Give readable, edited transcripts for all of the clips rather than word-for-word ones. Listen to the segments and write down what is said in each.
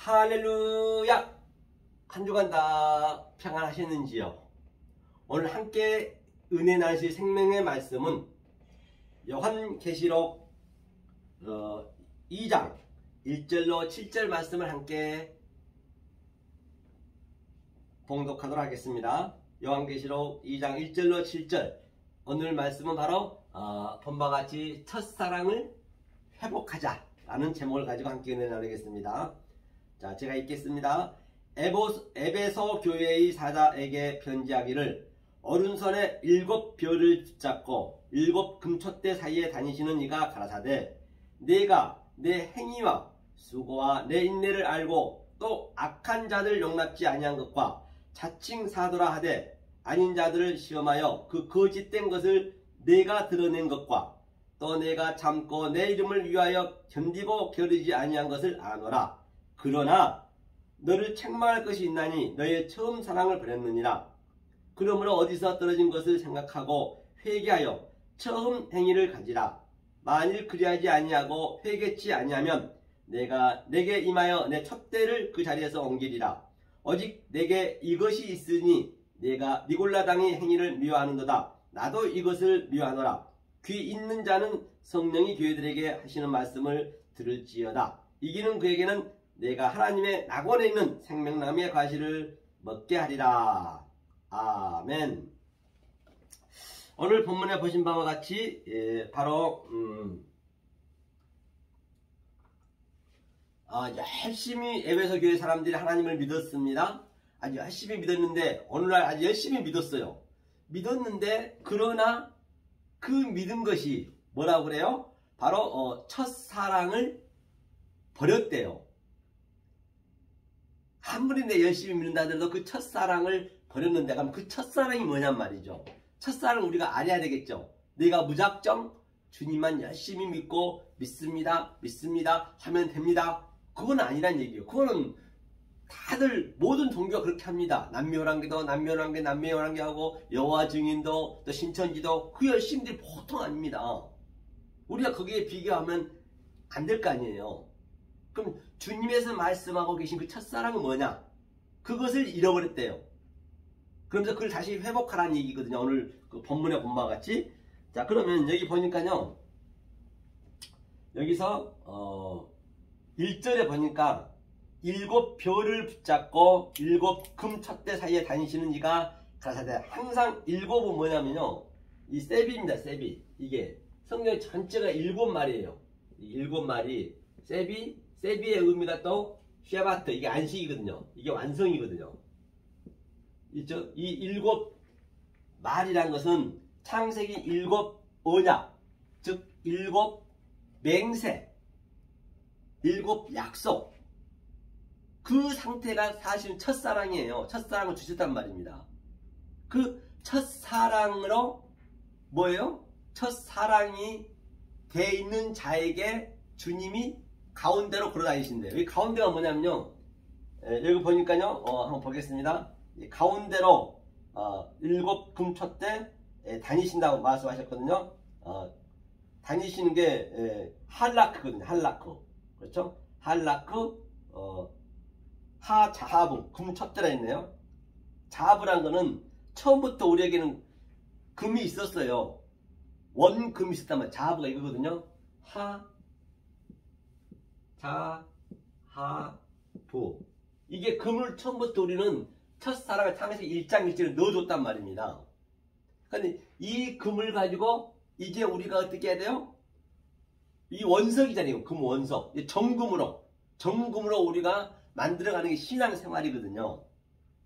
할렐루야! 한 주간 다 평안하셨는지요? 오늘 함께 은혜 나실 생명의 말씀은 요한계시록 2장 1절로 7절 말씀을 함께 봉독하도록 하겠습니다. 요한계시록 2장 1절로 7절, 오늘 말씀은 바로 본바 같이 첫사랑을 회복하자 라는 제목을 가지고 함께 은혜 나누겠습니다. 자, 제가 읽겠습니다. 에베소 교회의 사자에게 편지하기를, 오른손에 7별을 붙잡고 7 금촛대 사이에 다니시는 이가 가라사대, 내가 내 행위와 수고와 내 인내를 알고 또 악한 자들 용납지 아니한 것과 자칭 사도라 하되 아닌 자들을 시험하여 그 거짓된 것을 내가 드러낸 것과 또 내가 참고 내 이름을 위하여 견디고 게으르지 아니한 것을 아노라. 그러나 너를 책망할 것이 있나니 너의 처음 사랑을 버렸느니라. 그러므로 어디서 떨어진 것을 생각하고 회개하여 처음 행위를 가지라. 만일 그리하지 아니하고 회개치 아니하면 내가 내게 임하여 내 촛대를 그 자리에서 옮기리라. 오직 내게 이것이 있으니 내가 니골라당의 행위를 미워하는도다. 나도 이것을 미워하노라. 귀 있는 자는 성령이 교회들에게 하시는 말씀을 들을지어다. 이기는 그에게는 내가 하나님의 낙원에 있는 생명나무의 과실을 먹게 하리라. 아멘. 오늘 본문에 보신 바와 같이 바로 열심히 에베소 교회 사람들이 하나님을 믿었습니다. 아주 열심히 믿었는데, 오늘날 아주 열심히 믿었어요. 믿었는데 그러나 그 믿은 것이 뭐라고 그래요? 바로 첫사랑을 버렸대요. 아무리 내 열심히 믿는다 하더라도 그 첫사랑을 버렸는데, 그럼 그 첫사랑이 뭐냔 말이죠. 첫사랑을 우리가 알아야 되겠죠. 내가 무작정 주님만 열심히 믿고 믿습니다 하면 됩니다. 그건 아니란 얘기예요. 그거는 다들 모든 종교가 그렇게 합니다. 남묘란계도 남묘란계 하고, 여호와 증인도 또 신천지도 그 열심들이 보통 아닙니다. 우리가 거기에 비교하면 안 될 거 아니에요. 그럼 주님에서 말씀하고 계신 그 첫사랑은 뭐냐? 그것을 잃어버렸대요. 그러면서 그걸 다시 회복하라는 얘기거든요. 오늘 그 본문의 본바와 같이. 자, 그러면 여기 보니까요, 여기서 1절에 보니까 7별을 붙잡고 7 금촛대 사이에 다니시는 이가 가라사대. 항상 7은 뭐냐면요, 이 세비입니다. 세비. 이게 성경 전체가 7마리예요. 이 7마리. 세비의 의미가 또 쉐바트, 이게 안식이거든요. 이게 완성이거든요. 있죠? 이 7마리란 것은 창세기 7 언약, 즉 7 맹세, 7 약속, 그 상태가 사실은 첫사랑이에요. 첫사랑을 주셨단 말입니다. 그 첫사랑으로 뭐예요? 첫사랑이 돼 있는 자에게 주님이 가운데로 걸어다니신대요. 여기 가운데가 뭐냐면요, 여기 보니까요, 한번 보겠습니다. 가운데로 7 금촛대 다니신다고 말씀하셨거든요. 다니시는 게 할라크거든요. 할라크. 그렇죠? 할라크, 하자하부, 금촛대라 있네요. 자하부란 거는 처음부터 우리에게는 금이 있었어요. 원금이 있었단 말이에요. 자하부가 이거거든요. 자하부. 이게 금을 처음부터 우리는 첫사랑을 창세기 1장 1절에 넣어줬단 말입니다. 근데 이 금을 가지고 이제 우리가 어떻게 해야 돼요? 이 원석이잖아요. 금 원석. 정금으로 우리가 만들어가는 게 신앙생활이거든요.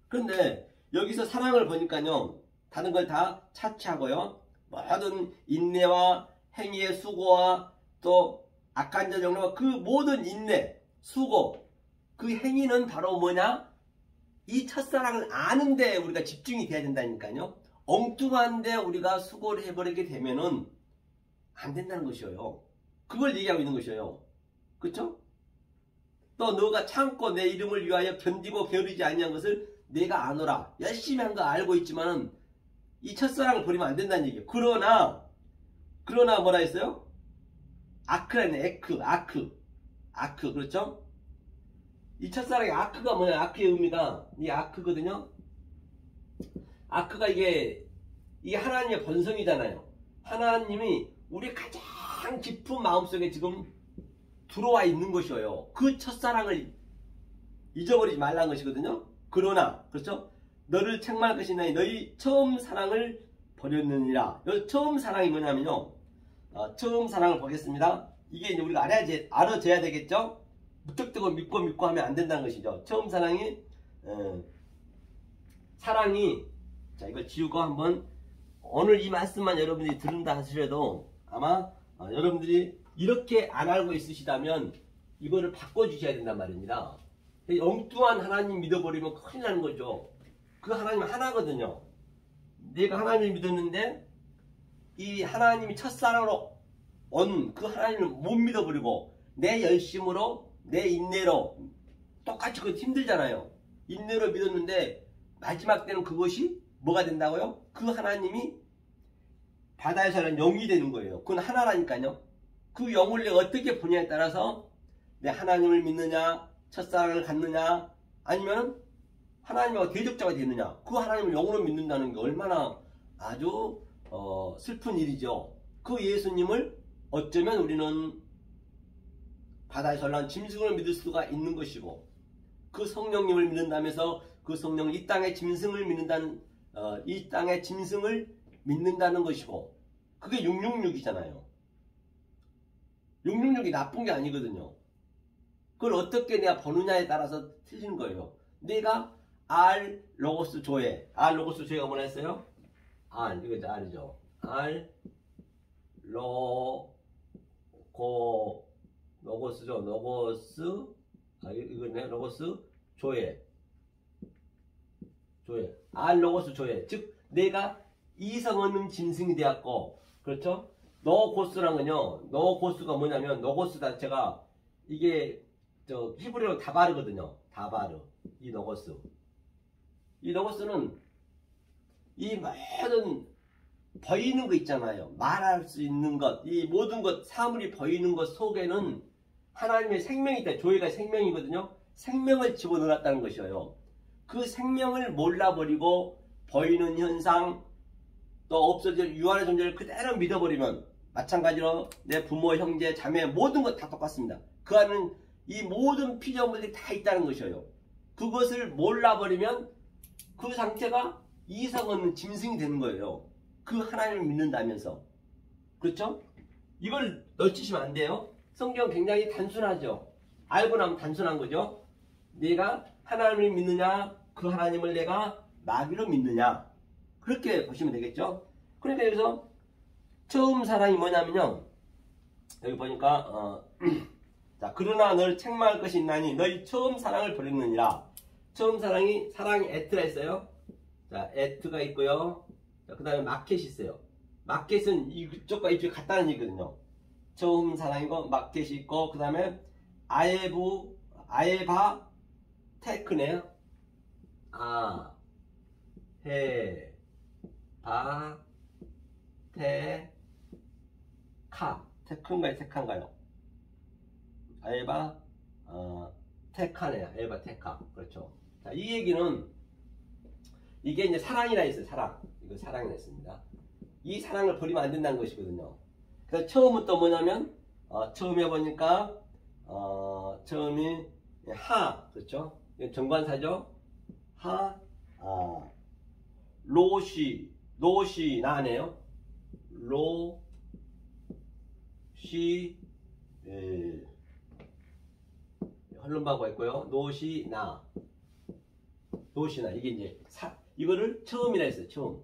그런데 여기서 사랑을 보니까요, 다른 걸 다 차치하고요, 모든 인내와 행위의 수고와 또 악한 자 용납과 그 모든 인내, 수고, 그 행위는 바로 뭐냐? 이 첫사랑을 아는데 우리가 집중이 돼야 된다니까요. 엉뚱한데 우리가 수고를 해버리게 되면은 안 된다는 것이에요. 그걸 얘기하고 있는 것이에요. 그렇죠? 또 너가 참고 내 이름을 위하여 견디고 게으르지 아니한 것을 내가 아노라. 열심히 한 거 알고 있지만은 이 첫사랑을 버리면 안 된다는 얘기예요. 그러나 뭐라 했어요? 아크라네. 아크. 그렇죠? 이 첫사랑의 아크가 뭐냐? 아크의 의미가 이 아크거든요. 아크가 이게 하나님의 본성이잖아요. 하나님이 우리 가장 깊은 마음속에 지금 들어와 있는 것이에요. 그 첫사랑을 잊어버리지 말라는 것이거든요. 그러나 그렇죠? 너를 책망할 것이니 너희 처음 사랑을 버렸느니라. 여기 처음 사랑이 뭐냐면요. 처음 사랑을 보겠습니다. 이게 이제 우리가 알아줘야 되겠죠? 무턱대고 믿고 하면 안 된다는 것이죠. 처음 사랑이 자 이걸 지우고 한번 오늘 이 말씀만 여러분들이 들은다 하시려도 아마 여러분들이 이렇게 안 알고 있으시다면 이거를 바꿔주셔야 된단 말입니다. 엉뚱한 하나님 믿어버리면 큰일 나는 거죠. 그 하나님 하나거든요. 내가 하나님을 믿었는데 이 하나님이 첫사랑으로 온 그 하나님을 못 믿어버리고 내 열심으로 내 인내로 똑같이 그거 힘들잖아요. 인내로 믿었는데 마지막 때는 그것이 뭐가 된다고요? 그 하나님이 바다에서는 영이 되는 거예요. 그건 하나라니까요. 그 영을 내가 어떻게 보냐에 따라서 내 하나님을 믿느냐, 첫사랑을 갖느냐, 아니면 하나님과 대적자가 되느냐, 그 하나님을 영으로 믿는다는 게 얼마나 아주 슬픈 일이죠. 그 예수님을 어쩌면 우리는 바다에서 난 짐승을 믿을 수가 있는 것이고, 그 성령님을 믿는다면서 그 성령을 이 땅의 짐승을 믿는다는 이 땅의 짐승을 믿는다는 것이고, 그게 666이잖아요. 666이 나쁜 게 아니거든요. 그걸 어떻게 내가 보느냐에 따라서 틀리는 거예요. 내가 R 로고스 조회, R 로고스 조회가 뭐라 했어요? R, 이거 R이죠. R 로고스죠. 로고스, 이거네. 로고스 조회. R 로고스 조회. 즉 내가 이성 없는 짐승이 되었고, 그렇죠? 노고스란 건요. 노고스가 뭐냐면 노고스 자체가 이게 히브리어로 다바르거든요. 다바르. 이 노고스. 이 노고스는 이 모든 보이는 거 있잖아요. 말할 수 있는 것, 이 모든 것, 사물이 보이는 것 속에는 하나님의 생명이 있다. 조회가 생명이거든요. 생명을 집어넣었다는 것이에요. 그 생명을 몰라버리고 보이는 현상, 또 없어질 유한의 존재를 그대로 믿어버리면 마찬가지로 내 부모, 형제, 자매 모든 것 다 똑같습니다. 그 안에는 이 모든 피조물들이 다 있다는 것이에요. 그것을 몰라버리면 그 상태가 이성 없는 짐승이 되는 거예요. 그 하나님을 믿는다면서. 그렇죠? 이걸 놓치시면 안 돼요. 성경 굉장히 단순하죠. 알고 나면 단순한 거죠. 내가 하나님을 믿느냐, 그 하나님을 내가 마귀로 믿느냐, 그렇게 보시면 되겠죠. 그러니까 여기서 처음 사랑이 뭐냐면요, 여기 보니까 자, 그러나 널 책망할 것이 있나니 너희 처음 사랑을 버렸느니라. 처음 사랑이 에트라 있어요. 자, 에트가 있고요. 그 다음에 마켓이 있어요. 마켓은 이쪽과 이쪽이 같다는 얘기거든요. 처음 사랑이고 마켓이 있고, 그 다음에 아에바 테크네요. 테크인가요? 테카인가요? 아에바 테카네요. 아에바 테카. 그렇죠. 자, 이 얘기는 이게 이제 사랑이라 했어요. 사랑. 이거 사랑이라 했습니다. 이 사랑을 버리면 안 된다는 것이거든요. 그래서 처음은 또 뭐냐면 처음에 보니까 처음이 그렇죠? 정관사죠. 로시나네요. 헐름바고가 있고요. 노시나 이게 이제 이거를 처음이라 했어요. 처음.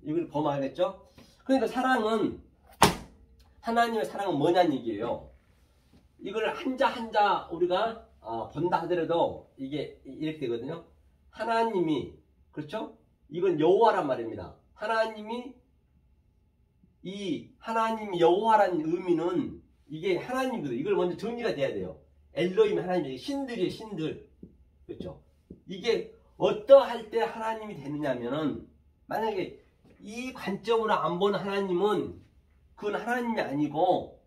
이걸 범하겠죠? 그러니까 사랑은, 하나님의 사랑은 뭐냐는 얘기예요. 이걸 한자 우리가 본다 하더라도 이게 이렇게 되거든요. 하나님이, 그렇죠? 이건 여호와란 말입니다. 하나님이 여호와라는 의미는 이게 하나님이거든요. 이걸 먼저 정리가 돼야 돼요. 엘로힘 하나님이 신들이에요. 신들. 그렇죠? 이게 어떠할 때 하나님이 되느냐면은, 만약에 이 관점으로 안 보는 하나님은 그건 하나님이 아니고,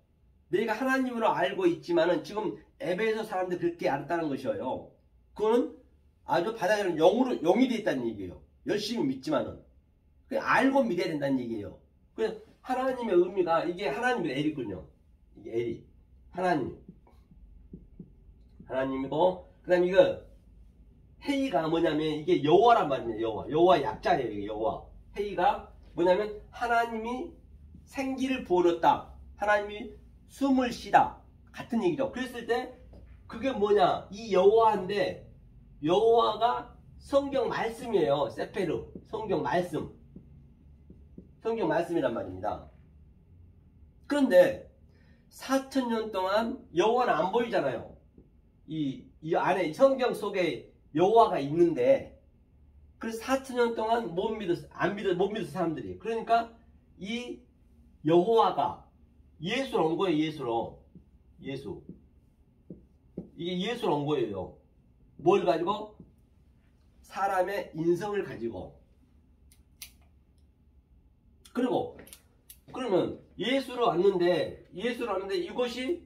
내가 하나님으로 알고 있지만은 지금 에베소 사람들이 그렇게 알았다는 것이에요. 그거는 아주 바닥에는 영으로, 영이 돼 있다는 얘기예요. 열심히 믿지만은. 그냥 알고 믿어야 된다는 얘기예요. 그래서 하나님의 의미가, 이게 하나님의 L이군요. 이게 L이. 하나님. 하나님이고, 그 다음에 이거, 헤이가 뭐냐면, 이게 여호와란 말이에요. 여호와. 여호와 약자예요. 이게 여호와. 헤이가 뭐냐면, 하나님이 생기를 부어줬다. 하나님이 숨을 쉬다. 같은 얘기죠. 그랬을 때, 그게 뭐냐. 이 여호와인데, 여호와가 성경 말씀이에요. 세페르. 성경 말씀. 성경 말씀이란 말입니다. 그런데 4,000년 동안 여호와는 안 보이잖아요. 이 안에 성경 속에 여호와가 있는데, 그래서 4,000년 동안 못 믿었어 사람들이. 그러니까 이 여호와가 예수로 온 거예요. 예수. 이게 예수로 온 거예요. 뭘 가지고? 사람의 인성을 가지고. 그리고 그러면 예수로 왔는데 이것이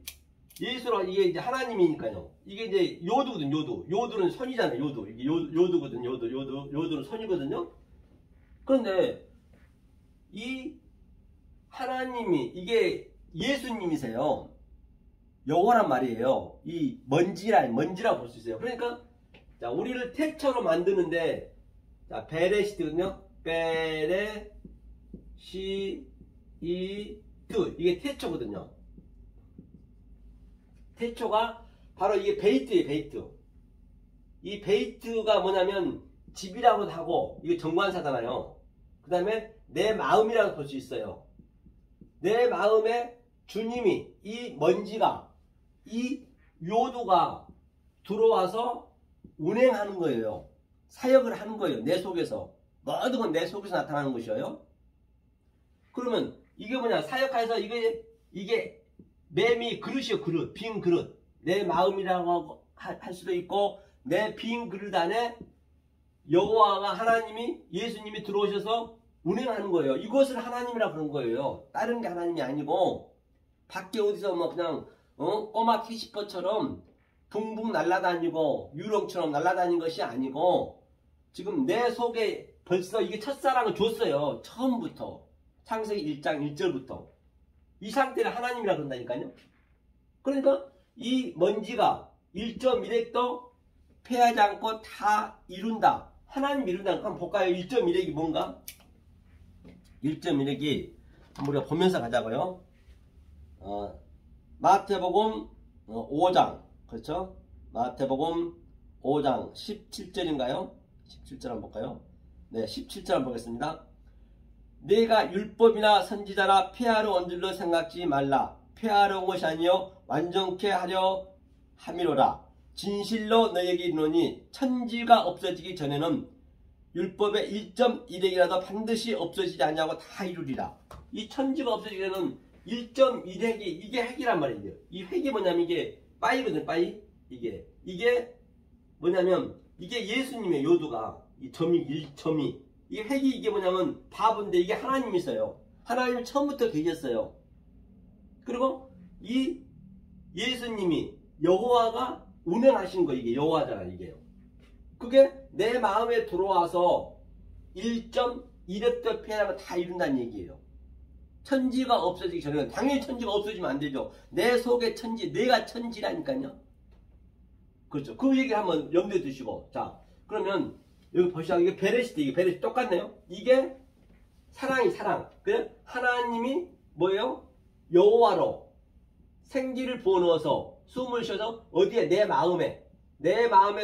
예수로, 이게 이제 하나님이니까요. 이게 이제 요두거든. 요두는 선이잖아요. 이게 요두거든. 요두는 선이거든요. 그런데 이 하나님이, 이게 예수님이세요. 여호와란 말이에요. 이 먼지라고 볼 수 있어요. 그러니까 자, 우리를 태초로 만드는데, 자, 베레시트거든요. 베레시트, 이게 태초거든요. 태초가 바로 이게 베이트예요. 베이트. 이 베이트가 뭐냐면 집이라고도 하고, 이게 정관사잖아요. 그 다음에 내 마음이라고 볼 수 있어요. 내 마음에 주님이, 이 먼지가, 이 요도가 들어와서 운행하는 거예요. 사역을 하는 거예요. 내 속에서. 모든 건 내 속에서 나타나는 것이에요. 그러면 이게 뭐냐, 사역해서 이게 매미 그릇이요. 그릇, 빈 그릇. 내 마음이라고 할 수도 있고, 내 빈 그릇 안에 여호와가, 하나님이, 예수님이 들어오셔서 운행하는 거예요. 이것을 하나님이라고 그런 거예요. 다른 게 하나님이 아니고, 밖에 어디서 뭐 그냥 꼬마 캐시퍼처럼 붕붕 날아다니고 유령처럼 날아다닌 것이 아니고, 지금 내 속에 벌써 이게 첫사랑을 줬어요. 처음부터. 창세기 1장 1절부터. 이 상태를 하나님이라 그런다니까요. 그러니까 이 먼지가 1.1핵도 패하지 않고 다 이룬다. 하나님 이룬다. 한번 볼까요? 1.1핵이 뭔가? 1.1핵이 한번 우리가 보면서 가자고요. 마태복음 5장, 그렇죠? 마태복음 5장 17절인가요? 17절 한번 볼까요? 네, 17절 한번 보겠습니다. 내가 율법이나 선지자라 폐하러 온 줄로 생각지 말라. 폐하러 온 것이 아니요 완전케 하려 함이로라. 진실로 너에게 이르노니 천지가 없어지기 전에는 율법의 1.1핵이라도 반드시 없어지지 않냐고 다 이루리라. 이 천지가 없어지기 전에는 1.1핵이, 이게 핵이란 말이에요. 이 핵이 뭐냐면 이게 빠이거든. 빠이. 이게 뭐냐면 이게 예수님의 요두가, 이 점이 1점이, 이 핵이, 이게 뭐냐면 바본데 이게 하나님이세요. 하나님이 처음부터 계셨어요. 그리고 이 예수님이, 여호와가 운행하신 거, 이게 여호와잖아. 이게요. 그게 내 마음에 들어와서 1.1핵도 패하고 다 이룬다는 얘기예요. 천지가 없어지기 전에는, 당연히 천지가 없어지면 안 되죠. 내 속에 천지, 내가 천지라니까요. 그렇죠. 그 얘기를 한번 염두에 두시고. 자, 그러면 여기 보시죠. 이게 베레시트, 이게 베레시트 똑같네요. 이게 사랑이 사랑. 그래? 하나님이 뭐예요? 여호와로 생기를 부어넣어서 숨을 쉬어서, 어디에? 내 마음에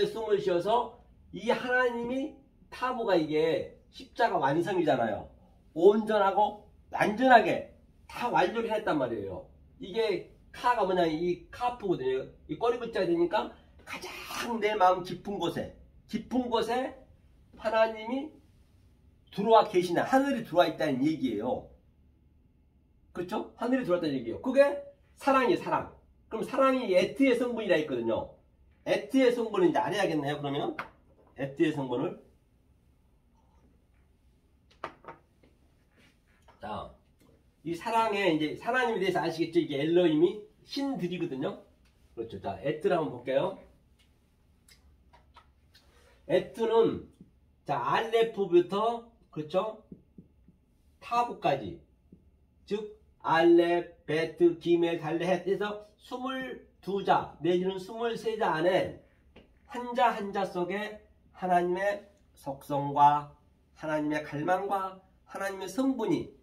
숨을 쉬어서, 이 하나님이 타부가, 이게 십자가 완성이잖아요. 온전하고 완전하게 다 완료를 했단 말이에요. 이게 카가 뭐냐, 이 카프거든요. 이 꼬리 붙자야 되니까 가장 내 마음 깊은 곳에 하나님이 들어와 계시나, 하늘이 들어와 있다는 얘기예요. 그렇죠? 하늘이 들어왔다는 얘기예요. 그게 사랑이에요. 사랑. 그럼 사랑이 에트의 성분이라 했거든요. 에트의 성분을 이제 알아야겠네요. 그러면 에트의 성분을, 자, 이 사랑에 이제 하나님에 대해서 아시겠죠? 이게 엘로힘이 신들이거든요. 그렇죠. 자, 에트를 한번 볼게요. 에트는 자, 알레프부터 그렇죠? 타부까지 즉 알렙, 베트, 기멜, 달레 해서 22자 내지는 23자 안에 한자 한자 속에 하나님의 속성과 하나님의 갈망과 하나님의 성분이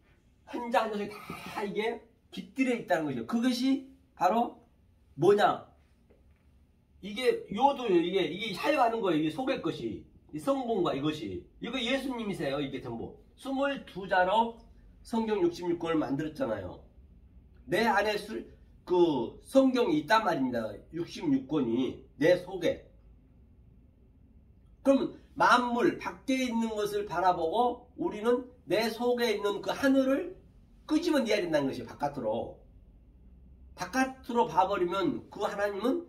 한자 한자 속에 다 이게 깃들여 있다는 거죠. 그것이 바로 뭐냐? 이게 요도요. 이게 사용하는 거예요. 이게 속의 것이 이 성분과 이것이 이거 예수님이세요. 이게 전부 22자로 성경 66권을 만들었잖아요. 내 안에 그 성경이 있단 말입니다. 66권이 내 속에. 그럼 만물 밖에 있는 것을 바라보고 우리는 내 속에 있는 그 하늘을 끄집어내야 된다는 것이에요. 바깥으로 봐버리면 그 하나님은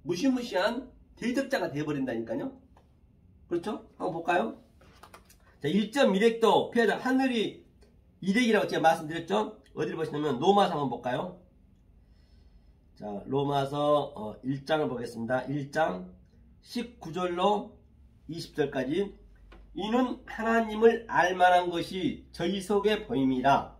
무시무시한 대적자가 되어버린다니까요. 그렇죠? 한번 볼까요? 자, 1.2렉도 피하자. 하늘이 2렉이라고 제가 말씀드렸죠? 어디를 보시냐면 로마서 한번 볼까요? 자, 로마서 1장을 보겠습니다. 1장 19절로 20절까지 이는 하나님을 알만한 것이 저희 속에 보임이라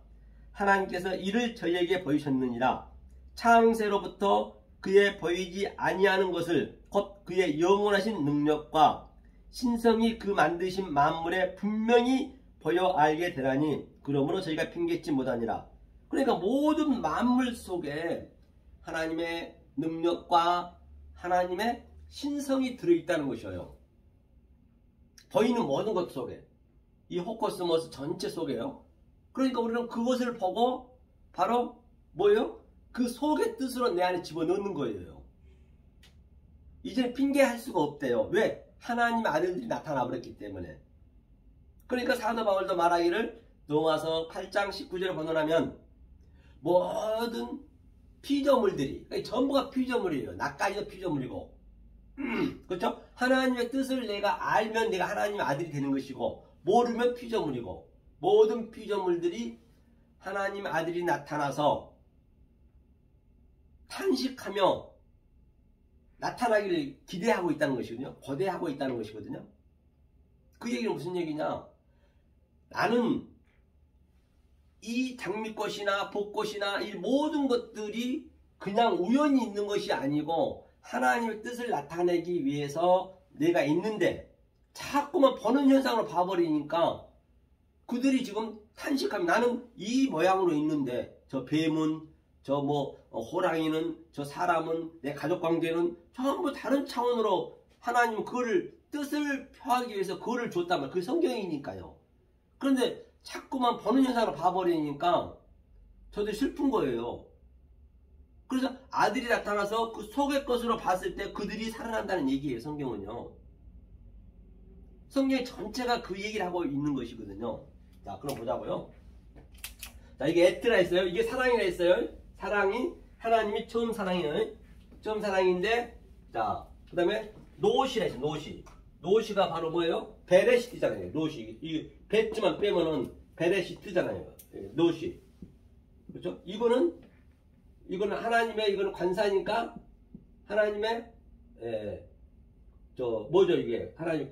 하나님께서 이를 저희에게 보이셨느니라 창세로부터 그의 보이지 아니하는 것을 곧 그의 영원하신 능력과 신성이 그 만드신 만물에 분명히 보여 알게 되라니 그러므로 저희가 핑계치 못하니라. 그러니까 모든 만물 속에 하나님의 능력과 하나님의 신성이 들어있다는 것이에요. 보이는 모든 것 속에 이 호코스모스 전체 속에요. 그러니까 우리는 그것을 보고 바로 뭐예요? 그 속의 뜻으로 내 안에 집어넣는 거예요. 이제 핑계할 수가 없대요. 왜? 하나님의 아들들이 나타나 버렸기 때문에. 그러니까 사도 바울도 말하기를 로마서 8장 19절을 번원하면 모든 피조물들이 전부가 피조물이에요. 나까지도 피조물이고 그렇죠? 하나님의 뜻을 내가 알면 내가 하나님의 아들이 되는 것이고 모르면 피조물이고 모든 피조물들이 하나님의 아들이 나타나서 탄식하며 나타나기를 기대하고 있다는 것이거든요. 고대하고 있다는 것이거든요. 그 얘기는 무슨 얘기냐? 나는 이 장미꽃이나 벚꽃이나 이 모든 것들이 그냥 우연히 있는 것이 아니고 하나님의 뜻을 나타내기 위해서 내가 있는데 자꾸만 보는 현상으로 봐버리니까 그들이 지금 탄식하면 나는 이 모양으로 있는데 저 뱀은 저 호랑이는 저 사람은 내 가족관계는 전부 다른 차원으로 하나님은 그거를 뜻을 표하기 위해서 그거를 줬단 말이에요. 그게 성경이니까요. 그런데 자꾸만 보는 현상으로 봐버리니까 저도 슬픈 거예요. 그래서 아들이 나타나서 그 속의 것으로 봤을 때 그들이 살아난다는 얘기예요. 성경은요. 성경 전체가 그 얘기를 하고 있는 것이거든요. 자, 그럼 보자고요. 자, 이게 에트라 했어요. 이게 사랑이라 했어요. 사랑이 하나님이 처음 사랑이에요. 처음 사랑인데, 자, 그 다음에 노시라 했어요. 노시가 바로 뭐예요? 베레시트잖아요. 노시. 이 베트만 빼면은 베레시트잖아요. 노시. 그렇죠? 이거는 하나님의 관사니까 하나님의 뭐죠 이게? 하나님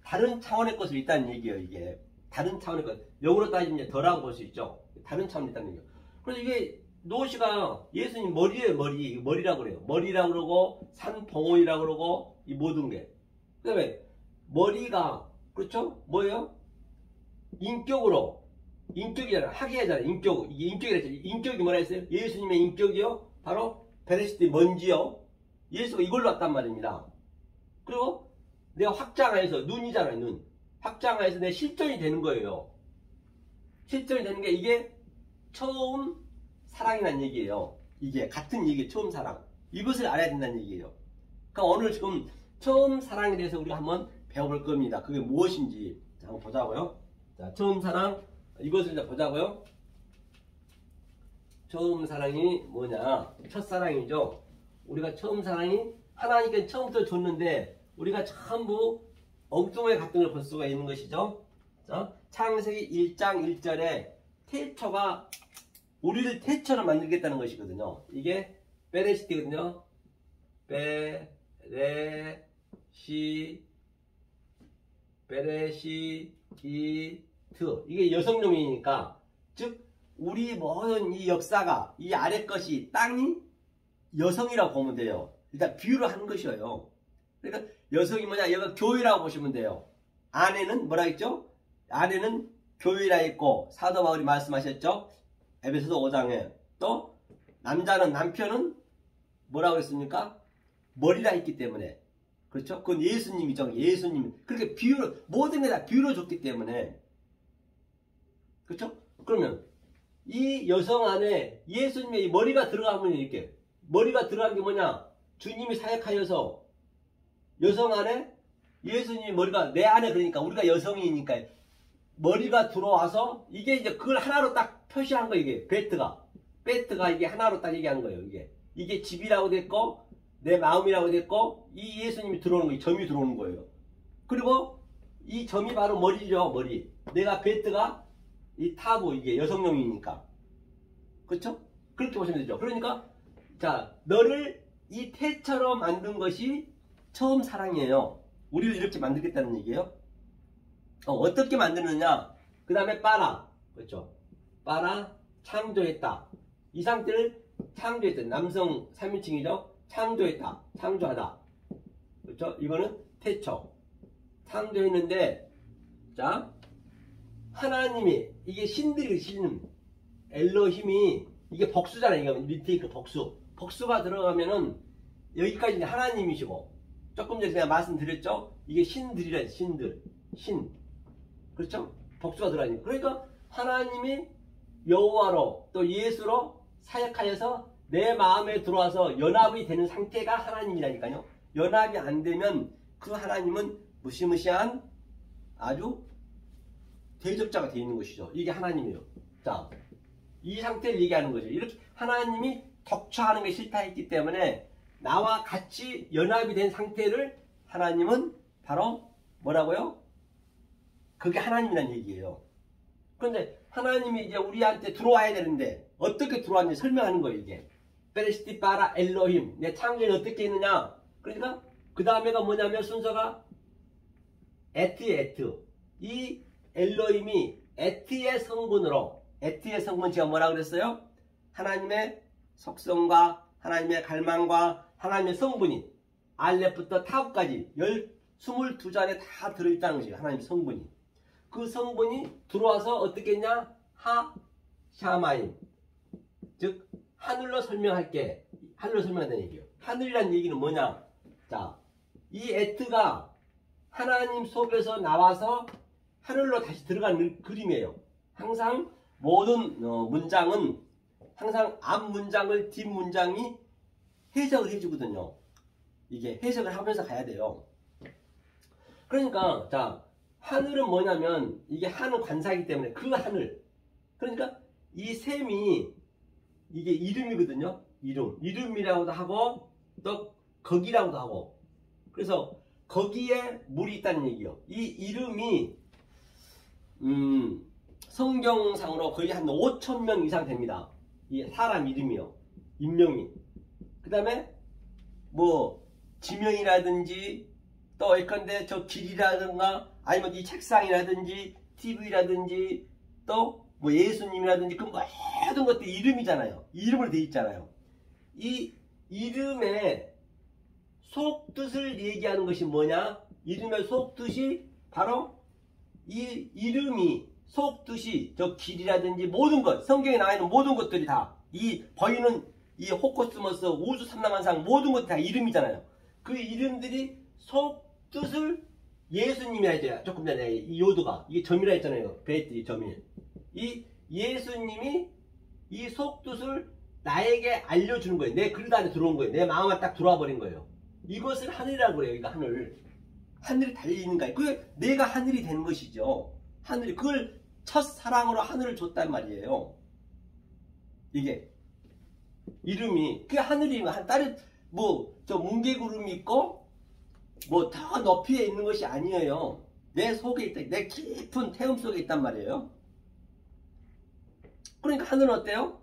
다른 차원의 것을 있다는 얘기예요. 이게 다른 차원의 것. 영어로 따지면 이제 덜하고 볼 수 있죠. 다른 차원이 있다는 얘기예요. 그래서 이게 노시가 예수님 머리예요. 머리라고 그래요. 머리라고 그러고 산봉원이라고 그러고 이 모든 게. 그 다음에 머리가 그렇죠? 뭐예요? 인격이잖아요. 하계잖아요. 이게 인격이라 했죠. 인격이 뭐라 했어요? 예수님의 인격이요? 바로 베레시트 먼지요. 예수가 이걸로 왔단 말입니다. 그리고 내가 확장하여서 눈이잖아요. 눈. 확장하여서 내 실존이 되는 거예요. 실존이 되는 게 이게 처음 사랑이라는 얘기예요. 이게 같은 얘기예요. 처음 사랑. 이것을 알아야 된다는 얘기예요. 그러니까 오늘 지금 처음 사랑에 대해서 우리가 한번 배워볼 겁니다. 그게 무엇인지 자, 한번 보자고요. 자, 처음 사랑 이것을 이제 보자고요. 처음 사랑이 뭐냐? 첫사랑이죠. 우리가 처음 사랑이 하나님께 처음부터 줬는데 우리가 전부 엉뚱하게 갔던 걸 볼 수가 있는 것이죠. 자, 창세기 1장 1절에 태초가 우리를 태초로 만들겠다는 것이거든요. 이게 베레시티거든요. 베레시티트. 이게 여성용이니까, 즉 우리 모든 이 역사가, 이 아래 것이, 땅이 여성이라고 보면 돼요. 일단 비유를 하는 것이에요. 그러니까 여성이 뭐냐, 여기가 교회라고 보시면 돼요. 아내는 뭐라 했죠? 아내는 교회라 했고, 사도 바울이 말씀하셨죠? 에베소서 5장에. 또 남자는, 남편은 뭐라고 했습니까? 머리라 했기 때문에. 그렇죠? 그건 예수님이죠. 예수님. 그렇게 비유를, 모든 게 다 비유로 줬기 때문에. 그렇죠? 그러면 이 여성 안에 예수님의 이 머리가 들어가면 이렇게, 머리가 들어간 게 뭐냐? 주님이 사역하여서 여성 안에 예수님의 머리가 내 안에, 그러니까 우리가 여성이니까 머리가 들어와서 이게 이제 그걸 하나로 딱 표시한 거예요. 이게 베트가 이게 하나로 딱 얘기한 거예요. 이게 집이라고 됐고, 내 마음이라고 됐고, 이 예수님이 들어오는 거예요. 점이 들어오는 거예요. 그리고 이 점이 바로 머리죠. 머리. 내가 베트가 이 타부, 이게 여성용이니까. 그렇죠? 그렇게 보시면 되죠. 그러니까 자, 너를 이 태처럼 만든 것이 처음 사랑이에요. 우리를 이렇게 만들겠다는 얘기예요. 어떻게 만드느냐? 그 다음에 빠라. 그렇죠? 빠라, 창조했다. 이 상태를 창조했다. 남성 3인칭이죠? 창조했다. 창조하다. 그렇죠? 이거는 태초. 창조했는데, 자, 하나님이, 이게 신들이, 엘로힘이, 이게 복수잖아요. 이거 밑에 그 복수. 복수가 들어가면은, 여기까지 하나님이시고, 조금 전에 제가 말씀드렸죠? 이게 신들이라, 신들. 신. 그렇죠? 복수가 들어가니까. 그러니까 하나님이 여호와로 또 예수로 사역하여서 내 마음에 들어와서 연합이 되는 상태가 하나님이라니까요. 연합이 안 되면 그 하나님은 무시무시한 아주 대적자가 되어 있는 것이죠. 이게 하나님이에요. 자, 이 상태를 얘기하는 거죠. 이렇게 하나님이 덕처하는 게 싫다 했기 때문에 나와 같이 연합이 된 상태를 하나님은 바로 뭐라고요? 그게 하나님이라는 얘기예요. 그런데 하나님이 이제 우리한테 들어와야 되는데 어떻게 들어왔는지 설명하는 거예요. 이게 베레시티 바라 엘로힘, 내 창조는 어떻게 있느냐. 그러니까 그 다음에가 뭐냐면 순서가 에트. 이 엘로힘이 에트의 성분으로, 에트의 성분 제가 뭐라 그랬어요? 하나님의 속성과 하나님의 갈망과 하나님의 성분이 알렙부터 타브까지 22잔에 다 들어있다는 것이에요. 하나님의 성분이. 그 성분이 들어와서 어떻게 했냐? 샤마임. 즉 하늘로 설명할게. 하늘로 설명한다는 얘기예요. 하늘이라는 얘기는 뭐냐? 자, 이 에트가 하나님 속에서 나와서 하늘로 다시 들어가는 그림이에요. 항상 모든 문장은 항상 앞 문장을 뒷 문장이 해석을 해주거든요. 이게 해석을 하면서 가야 돼요. 그러니까 자, 하늘은 뭐냐면 이게 하늘 관사이기 때문에 그 하늘. 그러니까 이 샘이 이게 이름이거든요. 이름이라고도 하고 또 거기라고도 하고. 그래서 거기에 물이 있다는 얘기요. 이 이름이 성경상으로 거의 한 5,000명 이상 됩니다. 이 사람 이름이요. 인명이. 그 다음에 뭐 지명이라든지 또 예컨대 저 길이라든가 아니면 이 책상이라든지 TV라든지 또 뭐 예수님이라든지 그 모든 것들이 이름이잖아요. 이름으로 돼 있잖아요. 이 이름의 속뜻을 얘기하는 것이 뭐냐? 이름의 속뜻이 바로 이 이름이 속뜻이 저 길이라든지 모든 것, 성경에 나와 있는 모든 것들이 다 이 보이는 이 호코스모스 우주 삼라만상 모든 것이 다 이름이잖아요. 그 이름들이 속뜻을 예수님이라 했잖아요. 조금 전에 이 요드가 이게 점이라 했잖아요. 베이트 점이. 이 예수님이 이 속뜻을 나에게 알려주는 거예요. 내 그릇 안에 들어온 거예요. 내 마음에 딱 들어와 버린 거예요. 이것을 하늘이라고 그래요. 이거 하늘. 하늘이 달려있는 거예요. 그게 내가 하늘이 되는 것이죠. 하늘이. 그걸 첫사랑으로 하늘을 줬단 말이에요. 이게. 이름이. 그게 하늘이, 다른, 뭐, 저 뭉게구름이 있고, 뭐, 더 높이에 있는 것이 아니에요. 내 속에 있다. 내 깊은 태움 속에 있단 말이에요. 그러니까 하늘은 어때요?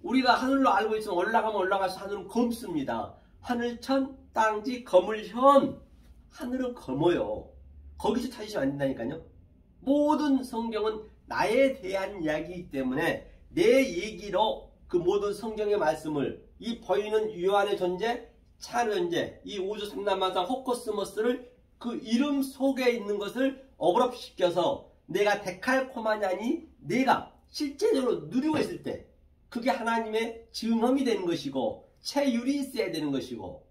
우리가 하늘로 알고 있으면 올라가면 올라가서 하늘은 검습니다. 하늘천 땅지 검을현. 하늘은 검어요. 거기서 찾으시면 안 된다니까요. 모든 성경은 나에 대한 이야기이기 때문에 내 얘기로 그 모든 성경의 말씀을 이 보이는 유한의 존재, 차존재, 이 우주 삼라만상 호코스모스를 그 이름 속에 있는 것을 어그럽시켜서 내가 데칼코마냐니 내가 실제적으로 누리고 있을 때 그게 하나님의 증험이 되는 것이고 체율이 있어야 되는 것이고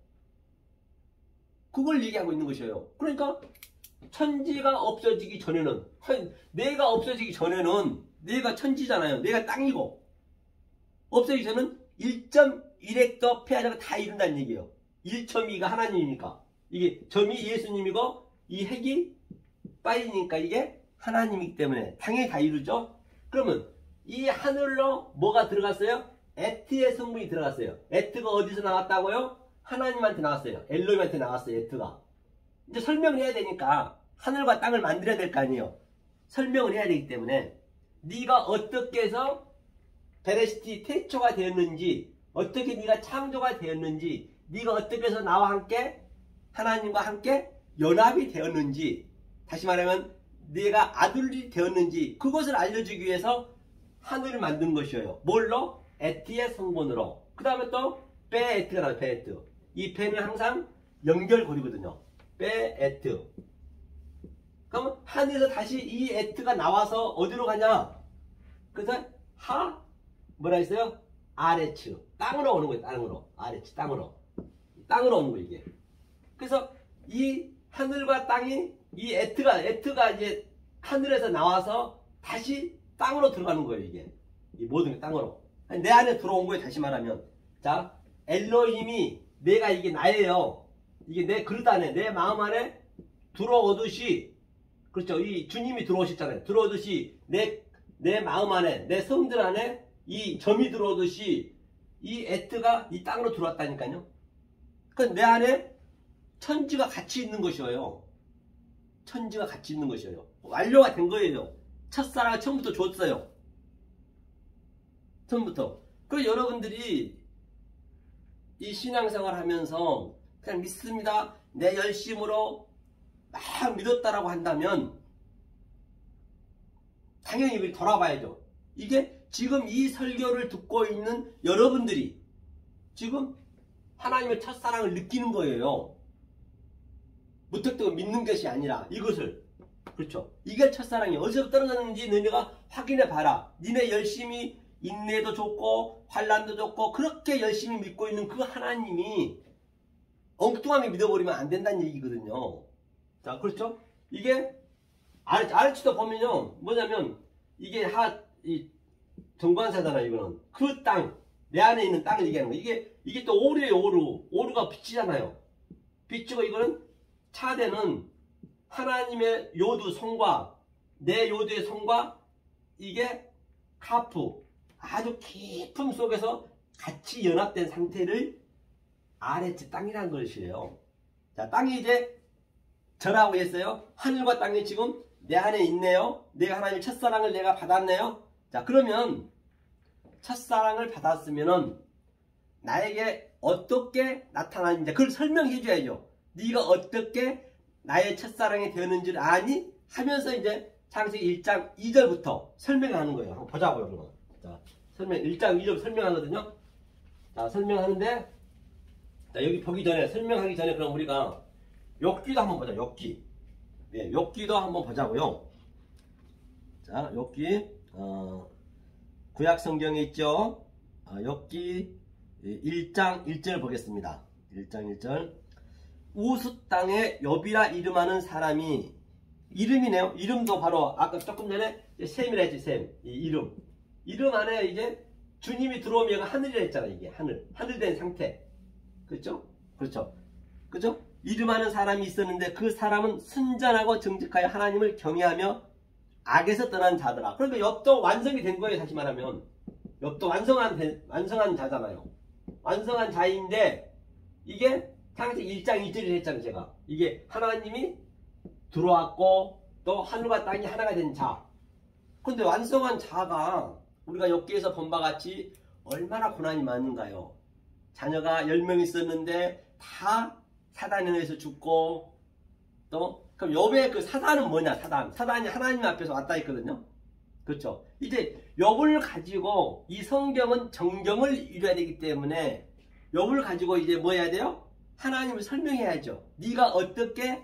그걸 얘기하고 있는 것이에요. 그러니까 천지가 없어지기 전에는 내가 없어지기 전에는 내가 천지잖아요. 내가 땅이고 없어지기 전에는 1.1획도 폐하자가 다 이룬다는 얘기예요. 1.2가 하나님이니까 이게 점이 예수님이고 이 핵이 빠지니까 이게 하나님이기 때문에 당연히 다 이루죠. 그러면 이 하늘로 뭐가 들어갔어요? 에트의 성분이 들어갔어요. 에트가 어디서 나왔다고요? 하나님한테 나왔어요. 엘로힘한테 나왔어요. 에트가. 이제 설명을 해야 되니까 하늘과 땅을 만들어야 될 거 아니에요. 설명을 해야 되기 때문에 네가 어떻게 해서 베레시티 태초가 되었는지 어떻게 네가 창조가 되었는지 네가 어떻게 해서 나와 함께 하나님과 함께 연합이 되었는지 다시 말하면 네가 아들이 되었는지 그것을 알려주기 위해서 하늘을 만든 것이에요. 뭘로? 에트의 성분으로. 그 다음에 또 베에트가 나와요. 베에트. 이 베는 항상 연결고리거든요. 베에트. 그러면 하늘에서 다시 이 에트가 나와서 어디로 가냐? 그래서 뭐라 했어요? 아레츠. 땅으로 오는 거예요. 땅으로. 아레츠. 땅으로. 땅으로 오는 거예요. 이게. 그래서 이 하늘과 땅이 이 에트가 이제 하늘에서 나와서 다시 땅으로 들어가는 거예요. 이게. 이 모든 게 땅으로. 내 안에 들어온 거예요. 다시 말하면. 자, 엘로힘이 내가 이게 나예요. 이게 내 그릇 안에 내 마음 안에 들어오듯이 그렇죠. 이 주님이 들어오셨잖아요. 들어오듯이 내 마음 안에 내 성들 안에 이 점이 들어오듯이 이 에트가 이 땅으로 들어왔다니까요. 그러니까 내 안에 천지가 같이 있는 것이에요. 천지가 같이 있는 것이에요. 완료가 된 거예요. 첫사랑을 처음부터 줬어요. 처음부터. 그리고 여러분들이 이 신앙생활 하면서 그냥 믿습니다. 내 열심으로 막 믿었다라고 한다면 당연히 우리 돌아봐야죠. 이게 지금 이 설교를 듣고 있는 여러분들이 지금 하나님의 첫사랑을 느끼는 거예요. 무턱대고 믿는 것이 아니라 이것을. 그렇죠. 이게 첫사랑이 어디서 떨어졌는지 너네가 확인해 봐라. 니네 열심히 인내도 좋고 환난도 좋고 그렇게 열심히 믿고 있는 그 하나님이 엉뚱하게 믿어버리면 안 된다는 얘기거든요. 자, 그렇죠? 이게 아르치도 보면요. 뭐냐면 이게 이 정관사잖아요. 이거는 그 땅, 내 안에 있는 땅을 얘기하는 거예요. 이게 또 오류예요. 오류가 빛이잖아요. 빛이고 이거는 차대는 하나님의 요두 성과 내 요두의 성과 이게 카프 아주 깊음 속에서 같이 연합된 상태를 아레츠 땅이라는 것이에요. 자, 땅이 이제 저라고 했어요. 하늘과 땅이 지금 내 안에 있네요. 내가 하나님의 첫사랑을 내가 받았네요. 자, 그러면 첫사랑을 받았으면은 나에게 어떻게 나타나는지 그걸 설명해 줘야죠. 네가 어떻게 나의 첫사랑이 되었는지를 아니? 하면서 이제 창세기 1장 2절부터 설명하는 거예요. 한번 보자고요. 그러면. 자, 1장 2절 설명하거든요. 자, 설명하는데 자, 여기 보기 전에 설명하기 전에 그럼 우리가 욥기도 한번 보자. 욥기. 네, 욥기도 한번 보자고요. 자, 욥기 구약 성경에 있죠. 욥기 1장 1절 보겠습니다. 1장 1절. 우스 땅에 욥이라 이름하는 사람이 이름이네요. 이름도 바로 아까 조금 전에 셈이라 했지. 셈. 이 이름 안에 이제 주님이 들어오면 여기가 하늘이라 했잖아. 이게 하늘 된 상태. 그렇죠? 그렇죠. 그죠? 이름하는 사람이 있었는데 그 사람은 순전하고 정직하여 하나님을 경외하며 악에서 떠난 자더라. 그러니까 욥도 완성이 된 거예요. 다시 말하면 욥도 완성한 자잖아요. 완성한 자인데 이게 창세기 1장 1절을 했잖아요. 제가 이게 하나님이 들어왔고 또 하늘과 땅이 하나가 된 자. 근데 완성한 자가 우리가 욥기에서 본 바 같이 얼마나 고난이 많은가요? 자녀가 10명 있었는데 다 사단에 의해서 죽고, 또 그럼 욥의 그 사단은 뭐냐? 사단이 하나님 앞에서 왔다 했거든요. 그렇죠? 이제 욥을 가지고 이 성경은 정경을 이루어야 되기 때문에 욥을 가지고 이제 뭐 해야 돼요? 하나님을 설명해야죠. 네가 어떻게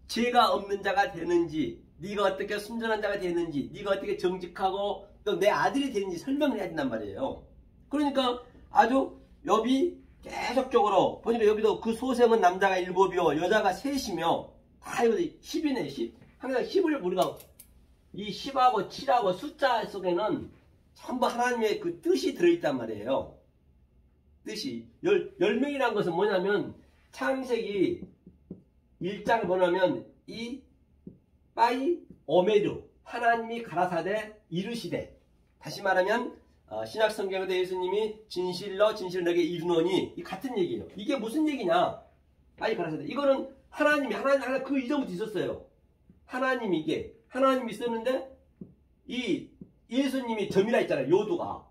죄가 없는 자가 되는지, 네가 어떻게 순전한 자가 되는지, 네가 어떻게 정직하고 또 내 아들이 되는지 설명을 해야 된단 말이에요. 그러니까 아주 욥이 계속적으로 보니까 욥이도 그 소생은 남자가 7이요 여자가 3이며 다 이거 10이네 10. 항상 10을 우리가 이 10하고 7하고 숫자 속에는 전부 하나님의 그 뜻이 들어있단 말이에요. 뜻이 10명이라는 것은 뭐냐면 창세기 1장을 보면 이 빠이 오메르 하나님이 가라사대 이르시되, 다시 말하면 신약 성경에도 예수님이 진실로 너에게 이르노니, 이 같은 얘기예요. 이게 무슨 얘기냐? 빠이 가라사대, 이거는 하나님 그 이전부터 있었어요. 하나님이 있었는데 이 예수님이 점이라 했잖아요. 요두가